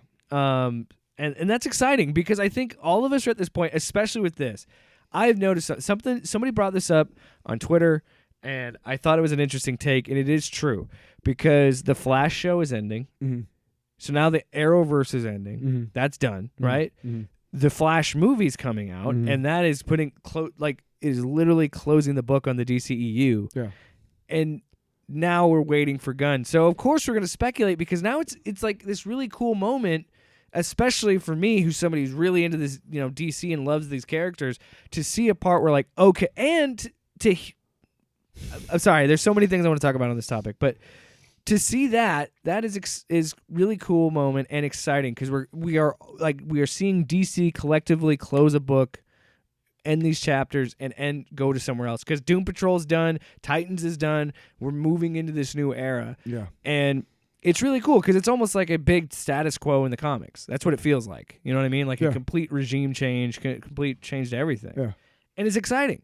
And that's exciting because I think all of us are at this point, especially with this. I've noticed something. Somebody brought this up on Twitter, and I thought it was an interesting take, and it is true because the Flash show is ending. Mm-hmm. So now the Arrowverse is ending. Mm-hmm. That's done, right? Mm-hmm. The Flash movie's coming out, and that is is literally closing the book on the DCEU. Yeah, and now we're waiting for Gunn. So of course we're going to speculate because now it's like this really cool moment. Especially for me, who's somebody who's really into this, DC and loves these characters, to see a part where okay, and I'm sorry, there's so many things I want to talk about on this topic, but to see that is really cool moment and exciting because we are seeing DC collectively close a book, end these chapters, and go to somewhere else because Doom Patrol's done, Titans is done, we're moving into this new era, and. It's really cool because it's almost like a big status quo in the comics. That's what it feels like. You know what I mean? Like a complete regime change, complete change to everything. Yeah. And it's exciting.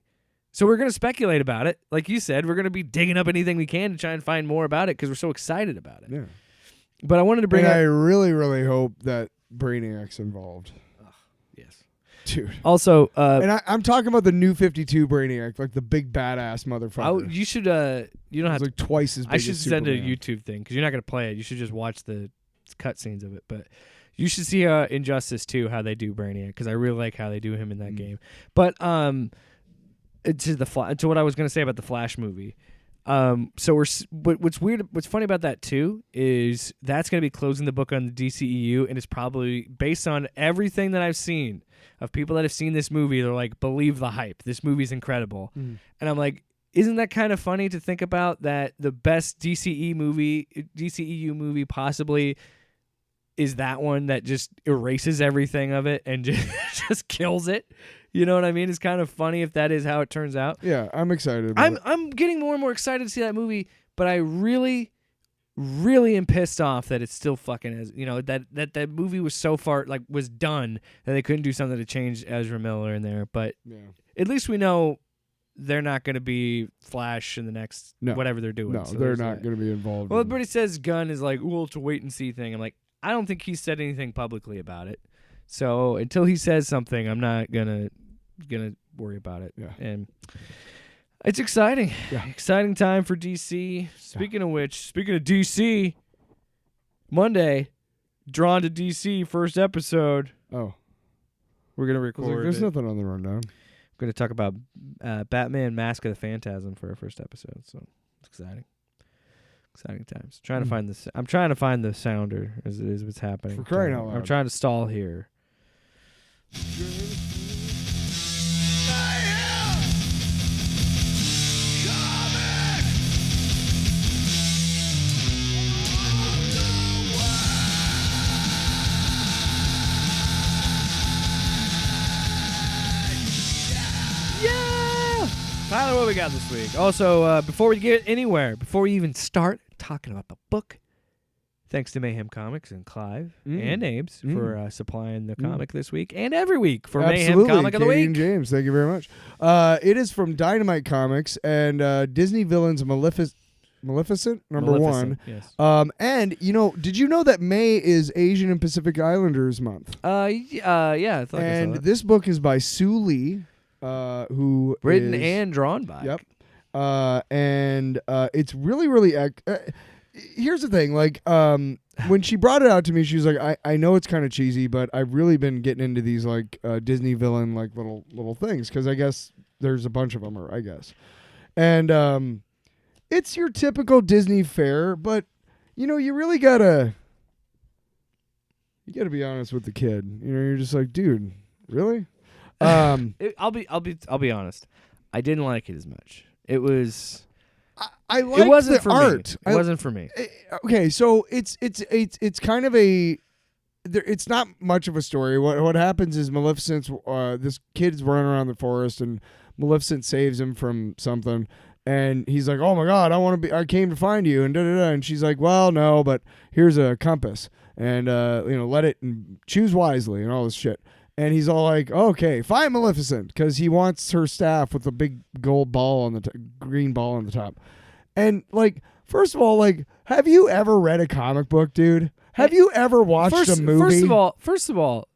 So we're going to speculate about it. Like you said, we're going to be digging up anything we can to try and find more about it because we're so excited about it. Yeah. But I wanted to bring up... I really, really hope that Brainiac's involved. Yes. Dude. Also... and I'm talking about the new 52 Brainiac, like the big badass motherfucker. You should... you don't have like twice as big I should as send Superman. a YouTube thing because you're not going to play it. You should just watch the cutscenes of it. But you should see Injustice 2, how they do Brainiac because I really like how they do him in that game. But to what I was going to say about the Flash movie. So what's funny about that too is that's going to be closing the book on the DCEU, and it's probably based on everything that I've seen of people that have seen this movie. They're like, believe the hype. This movie's incredible. And I'm like, isn't that kind of funny to think about that the best DCEU movie possibly is that one that just erases everything of it and just kills it? You know what I mean? It's kind of funny if that is how it turns out. Yeah, I'm excited about it. I'm getting more and more excited to see that movie, but I really, really am pissed off that it's still fucking that movie was so far was done that they couldn't do something to change Ezra Miller in there. But at least we know they're not going to be Flash in the next whatever they're doing. No, so they're not going to be involved. Well, everybody says Gunn is like, well, it's a wait and see thing. I'm like, I don't think he's said anything publicly about it. So until he says something, I'm not gonna worry about it. Yeah. And it's exciting. Yeah. Exciting time for DC. Speaking of which, speaking of DC, Monday, Drawn to DC first episode. Oh. We're gonna record. There's nothing on the rundown. We're gonna talk about Batman: Mask of the Phantasm for our first episode. So it's exciting. Exciting times. I'm trying to find the sounder as it is what's happening. For crying out loud. I'm trying to stall here. Tyler, what we got this week? Also, before we get anywhere, before we even start talking about the book, thanks to Mayhem Comics and Clive and Abe's for supplying the comic this week and every week for Mayhem Comic of the Katie Week. And James, thank you very much. It is from Dynamite Comics and Disney Villains Maleficent, number one. Yes. And, did you know that May is Asian and Pacific Islanders month? Yeah, I thought I saw that. This book is by Sue Lee. Who written is, and drawn by. Yep. And it's really, really here's the thing. Like, when she brought it out to me, she was like, I know it's kind of cheesy, but I've really been getting into these like Disney villain like little things because I guess there's a bunch of them, or I guess, and it's your typical Disney fare, but you really gotta be honest with the kid. You're just like, dude, really? I'll be honest. I didn't like it as much. It was. I liked it wasn't the for art. Me. It wasn't for me. Okay, so it's kind of it's not much of a story. What happens is Maleficent's this kid's running around the forest and Maleficent saves him from something, and he's like, "Oh my God, I came to find you," and and she's like, "Well, no, but here's a compass, and let it and choose wisely and all this shit." And he's all like, "Okay, find Maleficent," because he wants her staff with a big gold ball on the green ball on the top. And like, first of all, like, have you ever read a comic book, dude? Have you ever watched a movie? First of all,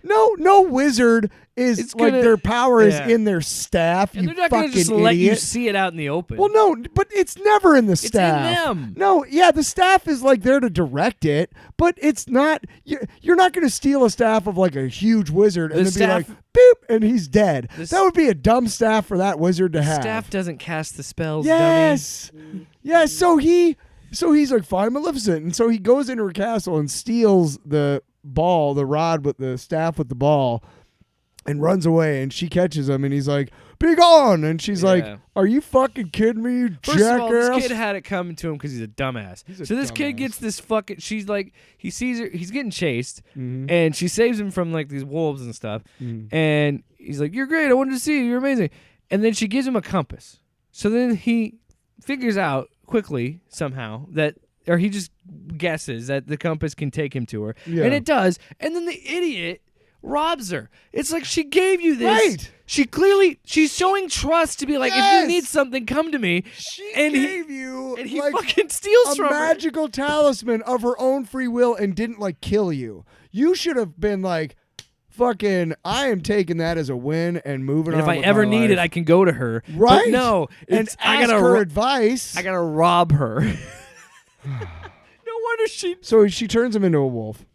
no wizard is like their power is in their staff. And you they're not fucking gonna just idiot. let you see it out in the open. Well, no, but it's never in the it's staff. in them. No, yeah, the staff is like there to direct it, but it's not. You're not going to steal a staff of like a huge wizard and then be like, boop, and he's dead. That would be a dumb staff for that wizard to have. Staff doesn't cast the spells. Yes, dummy. yes. So he's like, find Maleficent, and so he goes into her castle and steals the ball, the rod with the staff with the ball, and runs away, and she catches him, and he's like, "Be gone!" And she's like, "Are you fucking kidding me, you First jackass?" of all, this kid had it coming to him because he's a dumbass. So this kid dumbass. gets this fucking. She's like, he sees her. He's getting chased, Mhm. and she saves him from like these wolves and stuff. And he's like, "You're great. I wanted to see you. You're amazing." And then she gives him a compass. So then he figures out quickly somehow that, or he just guesses that the compass can take him to her, Yeah. and it does. And then the idiot robs her. It's like, she gave you this. Right. She's showing trust to be like, if Yes. you need something, come to me. She And gave you and he like fucking steals a from her. magical talisman of her own free will and didn't like kill you. You should have been like, fucking, I am taking that as a win and moving And on. if I with ever my need life. it, I can go to her. Right? But no, and I ask gotta her advice. I gotta rob her. No wonder she. So she turns him into a wolf.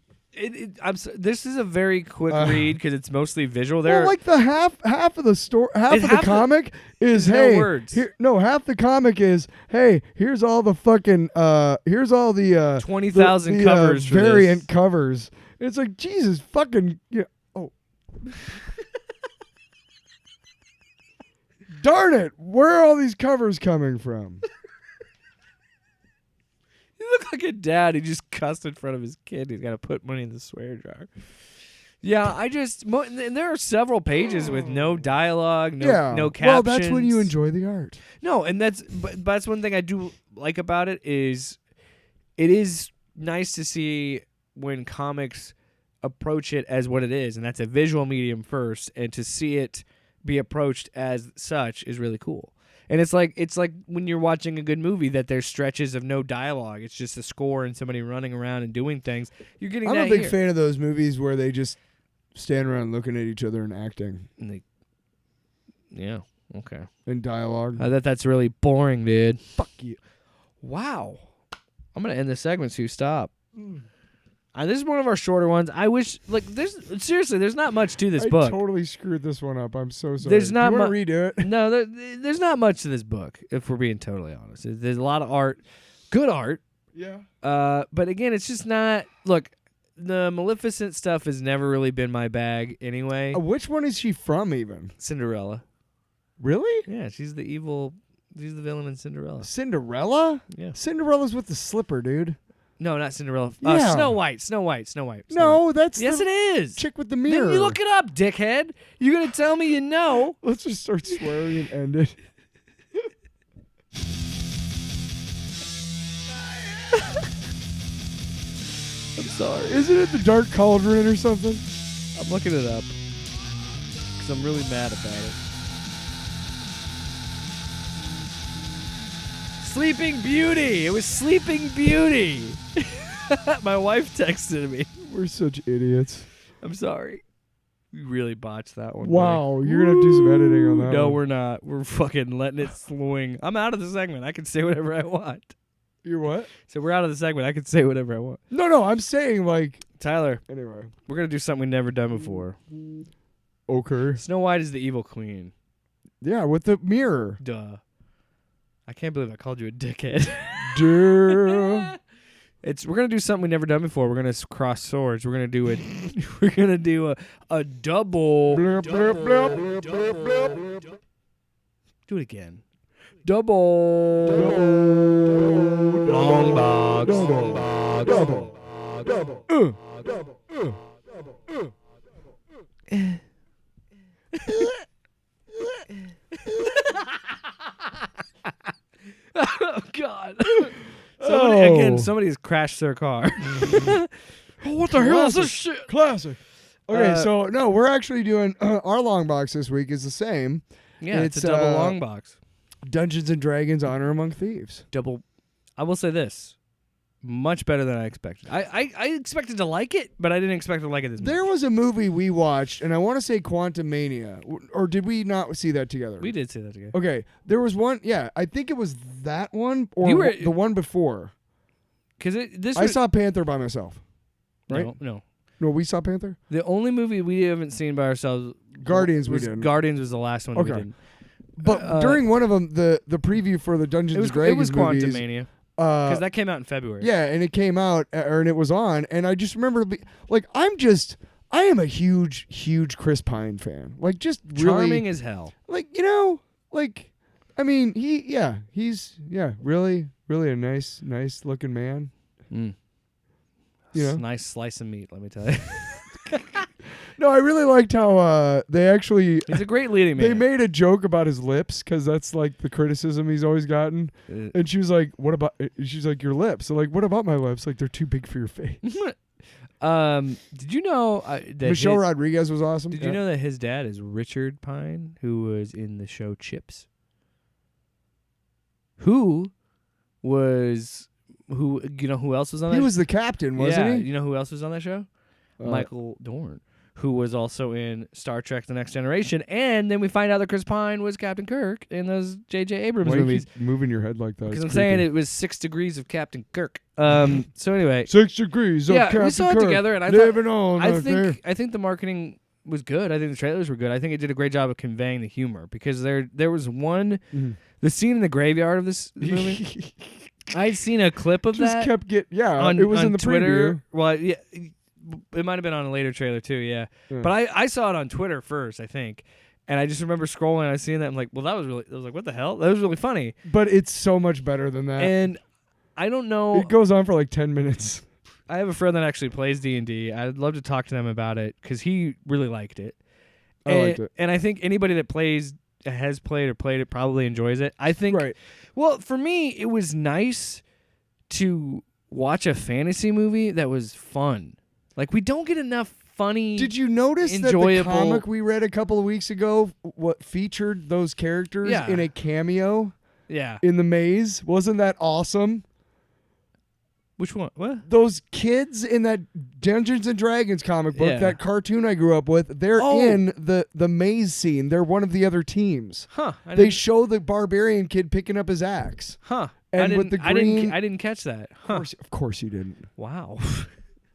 This is a very quick read because it's mostly visual. Well, like the half of the story, half of the half the- comic is there's no hey, words. half the comic is hey, here's all the fucking here's all the 20,000 the, covers for variant this. covers. And it's like Jesus fucking oh. Darn it! Where are all these covers coming from? You look like a dad. He just cussed in front of his kid. He's got to put money in the swear jar. Yeah, and there are several pages with no dialogue, no captions. Well, that's when you enjoy the art. No, and but that's one thing I do like about it is nice to see when comics approach it as what it is, and that's a visual medium first, and to see it be approached as such is really cool. And it's like when you're watching a good movie that there's stretches of no dialogue. It's just a score and somebody running around and doing things. You're getting I'm that a big here. fan of those movies where they just stand around looking at each other and acting. And yeah, okay. And dialogue. I thought that's really boring, dude. Fuck you. Wow. I'm going to end this segment so you stop. This is one of our shorter ones. I wish, there's not much to this book. I totally screwed this one up. I'm so sorry. There's not Do you want to redo it? No, there's not much to this book, if we're being totally honest. There's a lot of art, good art. Yeah. But again, it's just not. Look, the Maleficent stuff has never really been my bag anyway. Which one is she from, even? Cinderella. Really? Yeah, she's the villain in Cinderella. Cinderella? Yeah. Cinderella's with the slipper, dude. No, not Cinderella. Yeah. Snow White. No, that's Yes, the it is. chick with the mirror. Then you look it up, dickhead. You're gonna tell me you know? Let's just start swearing and end it. I'm sorry. Isn't it the Dark Cauldron or something? I'm looking it up because I'm really mad about it. Sleeping Beauty. It was Sleeping Beauty. My wife texted me. We're such idiots. I'm sorry. We really botched that one. Wow, you're gonna have to do some editing on that. No, one. we're not. We're fucking letting it swing. I'm out of the segment. I can say whatever I want. You're what? So we're out of the segment. I can say whatever I want. No, I'm saying like. Tyler, Anyway. we're going to do something we've never done before. Okay. Snow White is the evil queen. Yeah, with the mirror. Duh. I can't believe I called you a dickhead. Duh. We're gonna do something we've never done before. We're gonna cross swords. We're gonna do it. We're gonna do a double. Blip, blip, blip, blip, blip. Do it again. Double. Long box. Double. Double. Oh God. Oh. Somebody has crashed their car. What the hell is this shit? Classic. Okay, so no, we're actually doing our long box this week is the same. Yeah, it's a double long box. Dungeons and Dragons: Honor Among Thieves. Double. I will say this. Much better than I expected. I expected to like it, but I didn't expect to like it as much. There was a movie we watched, and I want to say Quantum Mania, or did we not see that together? We did see that together. Okay, there was one. Yeah, I think it was that one or the one before. Because I saw Panther by myself. Right? No. No, we saw Panther. The only movie we haven't seen by ourselves. Guardians was we didn't. Guardians was the last one we didn't. But during one of them, the preview for the Dungeons and Dragons it was movies, Quantum Mania. Because that came out in February. Yeah, and it came out, and it was on, and I just remember, I am a huge Chris Pine fan. Like, just really Charming as hell. Like, I mean, he's really a nice looking man. Mm. Nice slice of meat, let me tell you. No, I really liked how they actually. He's a great leading man. They made a joke about his lips because that's like the criticism he's always gotten. And she was like, "What about?" She's like, "Your lips." So like, "What about my lips? Like they're too big for your face." Did you know that Michelle Rodriguez was awesome? Did you know that his dad is Richard Pine, who was in the show Chips? Who else was on that? He was the captain, wasn't he? You know who else was on that show? Michael Dorn, who was also in Star Trek: The Next Generation, and then we find out that Chris Pine was Captain Kirk in those J.J. Abrams Why movies. You keep moving your head like that? Because I'm saying it was 6 degrees of Captain Kirk. So anyway, 6 degrees of Captain we saw Kirk. it together, and I think the marketing was good. I think the trailers were good. I think it did a great job of conveying the humor because there was one, the scene in the graveyard of this movie. I'd seen a clip of that. Just kept it was in the Twitter. preview. Well, yeah. It might have been on a later trailer too, yeah. But I saw it on Twitter first, I think, and I just remember scrolling and I seen that. I'm like, well, that was really. I was like, what the hell? That was really funny. But it's so much better than that. And I don't know. It goes on for like 10 minutes. I have a friend that actually plays D&D. I'd love to talk to them about it because he really liked it. I liked it, and I think anybody that has played or played it probably enjoys it. I think. Right. Well, for me, it was nice to watch a fantasy movie that was fun. Like, we don't get enough funny, Did you notice enjoyable... that the comic we read a couple of weeks ago featured those characters in a cameo? Yeah. In the maze? Wasn't that awesome? Which one? What? Those kids in that Dungeons and Dragons comic book, that cartoon I grew up with, they're in the maze scene. They're one of the other teams. Huh. They show the barbarian kid picking up his axe. Huh. And with the green... I didn't catch that. Huh. Of course you didn't. Wow.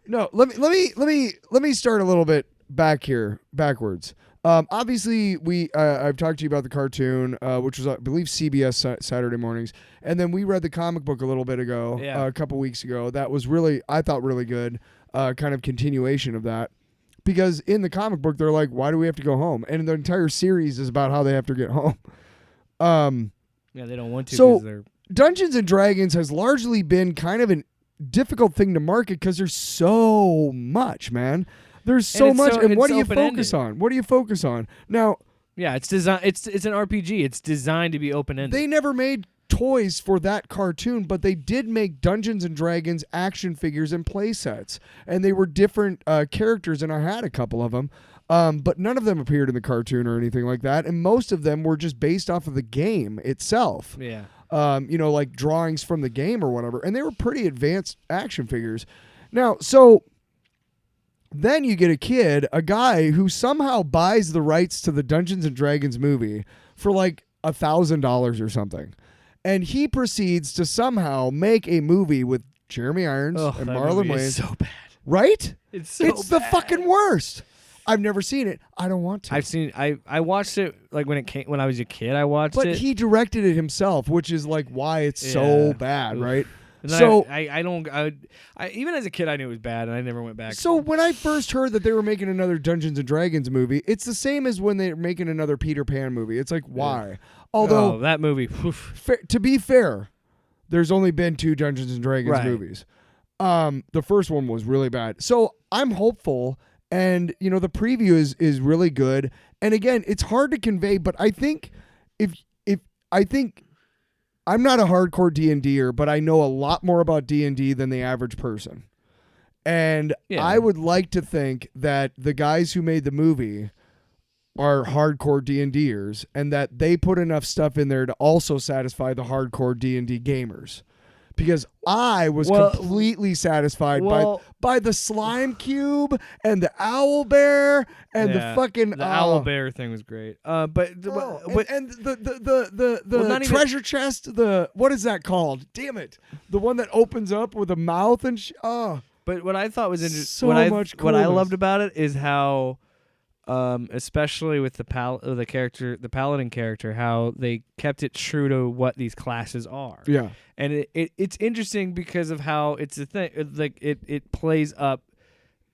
No, let me start a little bit backwards. Obviously, I've talked to you about the cartoon, which was I believe CBS Saturday mornings, and then we read the comic book a little bit ago, a couple weeks ago. That was I thought really good, kind of continuation of that, because in the comic book they're like, why do we have to go home? And the entire series is about how they have to get home. Yeah, they don't want to. So Dungeons and Dragons has largely been kind of an difficult thing to market because there's so much, man. There's so much, and what do you focus on? What do you focus on now? Yeah, it's design. It's an RPG. It's designed to be open ended. They never made toys for that cartoon, but they did make Dungeons and Dragons action figures and play sets, and they were different characters, and I had a couple of them, but none of them appeared in the cartoon or anything like that, and most of them were just based off of the game itself. Yeah. Like drawings from the game or whatever. And they were pretty advanced action figures. Now, so then you get a guy who somehow buys the rights to the Dungeons and Dragons movie for like $1,000 or something. and he proceeds to somehow make a movie with Jeremy Irons and that Marlon movie Wayans. is so bad. Right? It's so It's the fucking worst. I've never seen it. I don't want to. I've seen. I watched it like when I was a kid. I watched but it. he directed it himself, which is like why it's Yeah. so bad, right? And then So I don't. I even as a kid I knew it was bad, and I never went back. So when I first heard that they were making another Dungeons and Dragons movie, it's the same as when they're making another Peter Pan movie. It's like, why? Although, that movie. to be fair, there's only been 2 Dungeons and Dragons Right. movies. The first one was really bad. So I'm hopeful, and the preview is really good. And again, it's hard to convey, but I think if I think I'm not a hardcore D&Der, but I know a lot more about D&D than the average person. And Yeah. I would like to think that the guys who made the movie are hardcore D&Ders and that they put enough stuff in there to also satisfy the hardcore D&D gamers. Because I was completely satisfied by the slime cube and the owl bear and the fucking the owl bear thing was great. But the not even- treasure chest, what is that called? Damn it, the one that opens up with a mouth and But what I thought was interesting, So what much I coolness. loved about it is how, especially with the paladin character, how they kept it true to what these classes are. yeah. And it's interesting because of how it's a thing. Like it plays up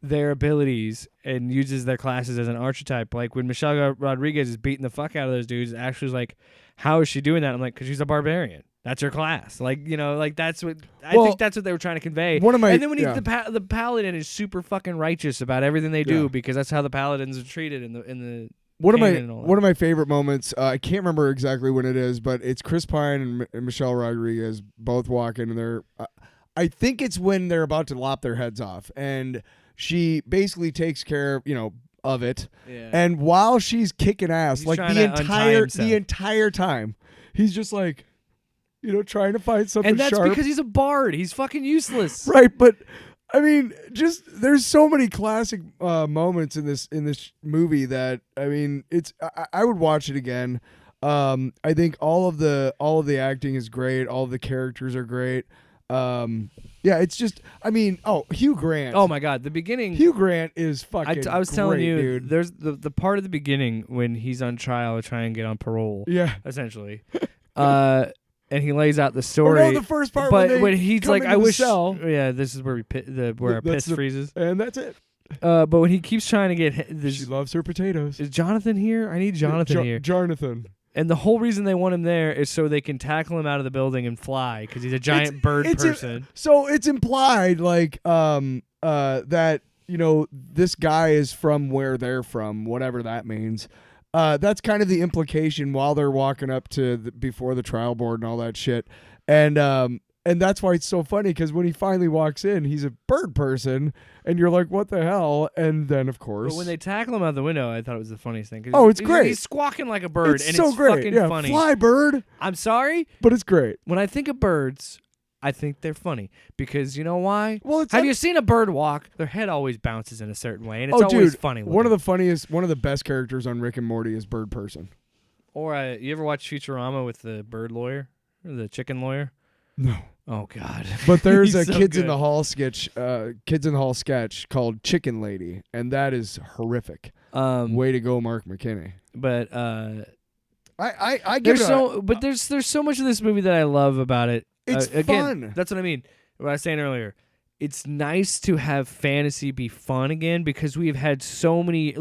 their abilities and uses their classes as an archetype. Like when Michelle Rodriguez is beating the fuck out of those dudes, Ashley's like, "How is she doing that?" I'm like, "Because she's a barbarian. That's her class." Like like that's what I think that's what they were trying to convey. And then when the paladin is super fucking righteous about everything they do because that's how the paladins are treated in the. One of canon my favorite moments. I can't remember exactly when it is, but it's Chris Pine and Michelle Rodriguez both walking, and they're. I think it's when they're about to lop their heads off, and she basically takes care, of it. Yeah. And while she's kicking ass, He's like trying the to untie himself. entire time, he's just like, trying to find something. And that's sharp. because he's a bard. He's fucking useless. Right, but I mean, just there's so many classic moments in this movie that I would watch it again. I think all of the acting is great. All of the characters are great. It's just Hugh Grant. Oh my god, the beginning. Hugh Grant is fucking. I was telling great, you, dude. there's the part of the beginning when he's on trial to try and get on parole. Yeah. Essentially. And he lays out the Or story. no, the first part when he's come like, into I the wish. cell. Yeah, this is where our piss freezes. And that's it. But when he keeps trying to get She loves her potatoes. is Jonathan here? I need Jonathan here. Jonathan. And the whole reason they want him there is so they can tackle him out of the building and fly because he's a giant bird person. So it's implied like that this guy is from where they're from, whatever that means. That's kind of the implication while they're walking up to before the trial board and all that shit. And that's why it's so funny because when he finally walks in, he's a bird person, and you're like, "What the hell?" And then, of course, But when they tackle him out the window, I thought it was the funniest thing. 'Cause it's great. He's squawking like a bird, it's and so it's great. fucking Yeah, funny. fly bird, I'm sorry, but it's great. when I think of birds, I think they're funny because you know why? Well, have you seen a bird walk? Their head always bounces in a certain way, and it's always funny. One of the best characters on Rick and Morty is Bird Person. Or you ever watch Futurama with the bird lawyer or the chicken lawyer? No. Oh God! But there's a He's so Kids in good. the Hall sketch called Chicken Lady, and that is horrific. Way to go, Mark McKinney. But I give it there's so much of this movie that I love about it. It's again, fun. That's what I mean. What I was saying earlier. It's nice to have fantasy be fun again because we've had so many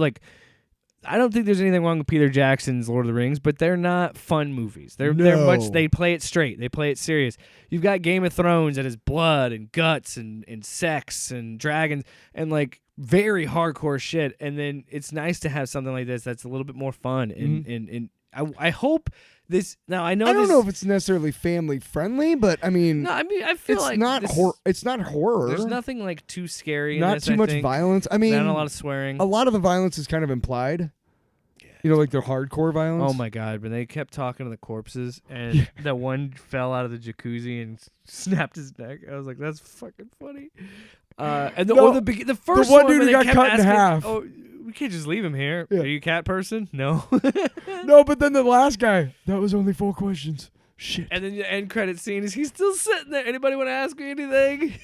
I don't think there's anything wrong with Peter Jackson's Lord of the Rings, but they're not fun movies. They're they play it straight. They play it serious. You've got Game of Thrones that is blood and guts and sex and dragons and very hardcore shit. And then it's nice to have something like this that's a little bit more fun. And I hope this. Now I don't know if it's necessarily family friendly, but I mean, I feel it's like not it's not horror. There's nothing too scary. Not in this, too I much think. violence. I mean, Not a lot of swearing. A lot of the violence is kind of implied. Like the hardcore violence. Oh my god! When they kept talking to the corpses, and that one fell out of the jacuzzi and snapped his neck, I was like, "That's fucking funny." And the first one one dude who got cut in half. Oh, we can't just leave him here. Yeah. Are you a cat person? No. No, but then the last guy. That was only 4 questions. Shit. And then the end credit scene is he's still sitting there. Anybody want to ask me anything?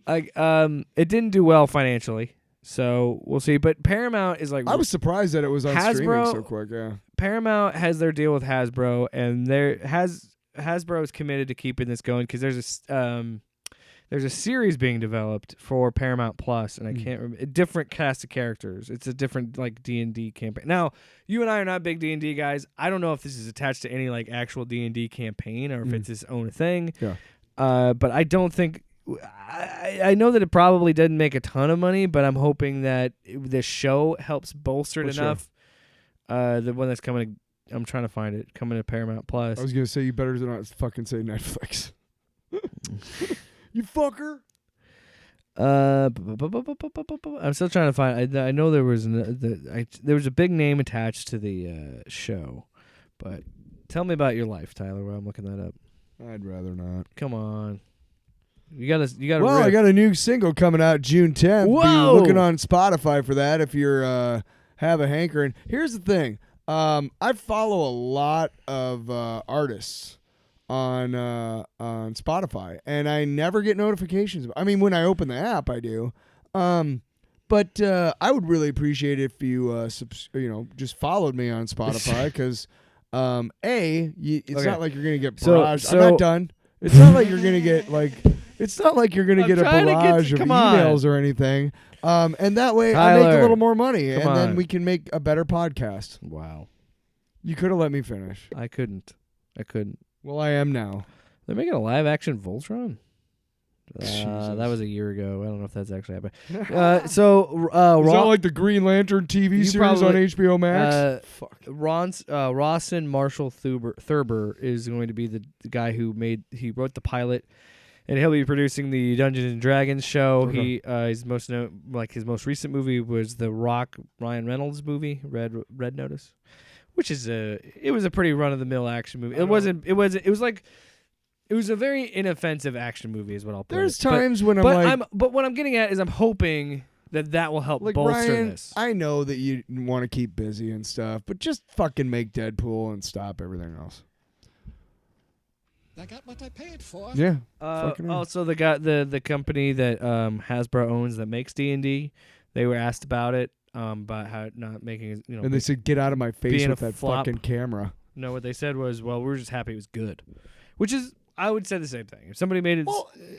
It didn't do well financially, so we'll see. But Paramount is like, I was surprised that it was on streaming so quick. Yeah. Paramount has their deal with Hasbro, and Hasbro is committed to keeping this going because there's a series being developed for Paramount Plus, and I can't remember, a different cast of characters. It's a different like D&D campaign. Now, you and I are not big D&D guys. I don't know if this is attached to any like actual D&D campaign or if it's its own thing. Yeah. But I don't think. I know that it probably didn't make a ton of money, but I'm hoping that this show helps bolster it enough. The one that's coming. I'm trying to find it. Coming to Paramount Plus. I was gonna say you better not fucking say Netflix. You fucker. I'm still trying to find. I know there was there was a big name attached to the show, but tell me about your life, Tyler. While I'm looking that up. I'd rather not. Come on. You gotta. Well, I got a new single coming out June 10th. Whoa! Be looking on Spotify for that if you're have a hankering. Here's the thing. I follow a lot of artists on Spotify, and I never get notifications. I mean, when I open the app, I do. But I would really appreciate it if you just followed me on Spotify because it's not like you're gonna get barraged. I'm not done. It's not like you're gonna get like. It's not like you're gonna get a barrage of emails or anything. And that way I make a little more money, and then we can make a better podcast. Wow. You could have let me finish. I couldn't. Well, I am now. They're making a live action Voltron. That was a year ago. I don't know if that's actually happened. Is that like the Green Lantern TV series on HBO Max? Fuck. Rawson Marshall Thurber is going to be the guy who wrote the pilot, and he'll be producing the Dungeons and Dragons show. Okay. His most recent movie was the Ryan Reynolds movie, Red Notice, which is it was a pretty run of the mill action movie. It was a very inoffensive action movie, is what I'll put. There's times when but what I'm getting at is I'm hoping that will help like bolster Ryan, this. I know that you want to keep busy and stuff, but just fucking make Deadpool and stop everything else. I got what I paid for. Yeah. Also, the company that Hasbro owns that makes D&D, they were asked about it, about how not making and they said, "Get out of my face with that flop. fucking camera." No, what they said was, "Well, we're just happy it was good," which is. I would say the same thing. If somebody made it,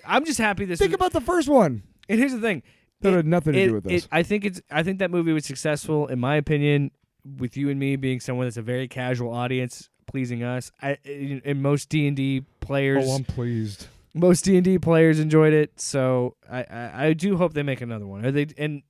I'm just happy this. Think about the first one. And here's the thing: that had nothing to do with this. I think that movie was successful, in my opinion, with you and me being someone that's a very casual audience, pleasing us. And most D&D players. Oh, I'm pleased. Most D&D players enjoyed it, so I do hope they make another one. And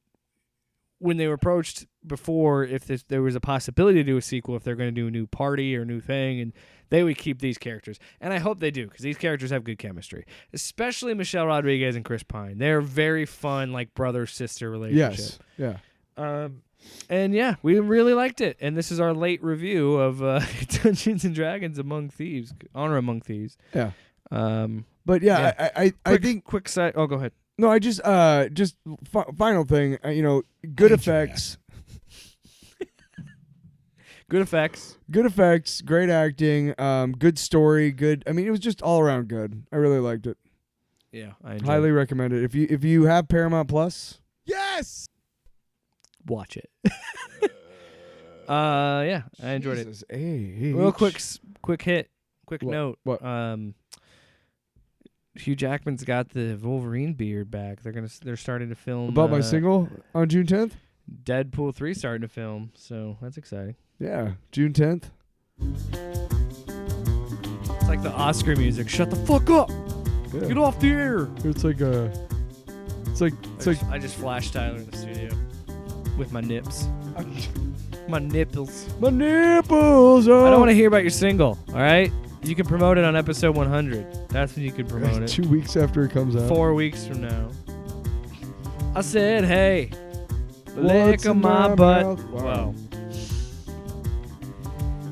when they were approached before, if there was a possibility to do a sequel, if they're going to do a new party or a new thing, and they would keep these characters. And I hope they do, because these characters have good chemistry. Especially Michelle Rodriguez and Chris Pine. They're very fun, like brother-sister relationship. Yes, yeah. And yeah, we really liked it. And this is our late review of Dungeons & Dragons Among Thieves. Honor Among Thieves. Yeah. But yeah, I think... Quick side... Oh, go ahead. No, I just final thing, good effects. Good effects, great acting, good story, good. I mean, it was just all around good. I really liked it. Yeah, I enjoyed highly recommend it. If you have Paramount Plus, yes, watch it. Yeah, I enjoyed it. Real quick note. What? Hugh Jackman's got the Wolverine beard back. They're starting to film about my single on June 10th. Deadpool 3 starting to film, so that's exciting. Yeah, June 10th. It's like the Oscar music. Shut the fuck up. Yeah. Get off the air. It's like I just flashed Tyler in the studio with my nips. My nipples. My nipples. Oh. I don't want to hear about your single. All right. You can promote it on episode 100. That's when you can promote it. 2 weeks after it comes out. 4 weeks from now. I said, hey, lick on my butt. Wow.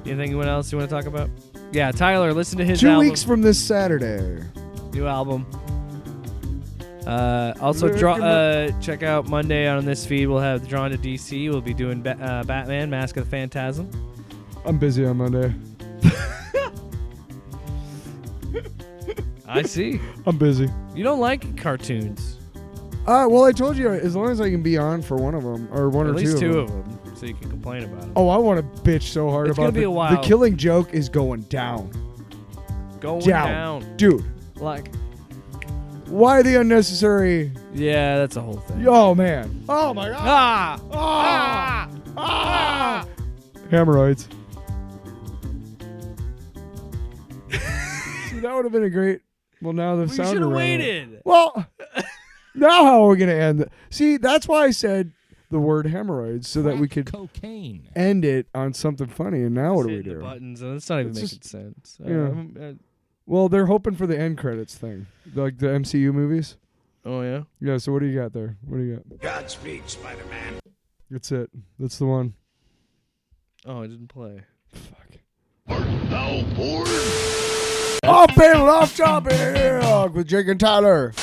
Anything else you want to talk about? Yeah, Tyler, listen to his 2 album. 2 weeks from this Saturday. New album. Also, check out Monday on this feed. We'll have Drawn to DC. We'll be doing Batman, Mask of the Phantasm. I'm busy on Monday. I see. I'm busy. You don't like cartoons. Well, I told you, as long as I can be on for one of them, or one At or least two of them, so you can complain about it. Oh, I want to bitch so hard It's about gonna be a while. The Killing Joke is going down. Going Down. down. Dude, Like, why the unnecessary... yeah, that's a whole thing. Oh, man. Oh, my God. Ah! Ah! Ah! Hemorrhoids. See, that would have been a great... Well, now the We sound should have around- waited. Well, now how are we going to end it? See, that's why I said the word hemorrhoids, so that we could cocaine. end it on something funny. And now what do we Hitting do? the buttons, and it's not even It's making just- sense. Yeah. Well, they're hoping for the end credits thing, like the MCU movies. Oh, yeah? Yeah, so what do you got there? What do you got? Godspeed, Spider-Man. That's it. That's the one. Oh, it didn't play. Fuck. Now, boys. Off panel, off topic with Jake and Tyler.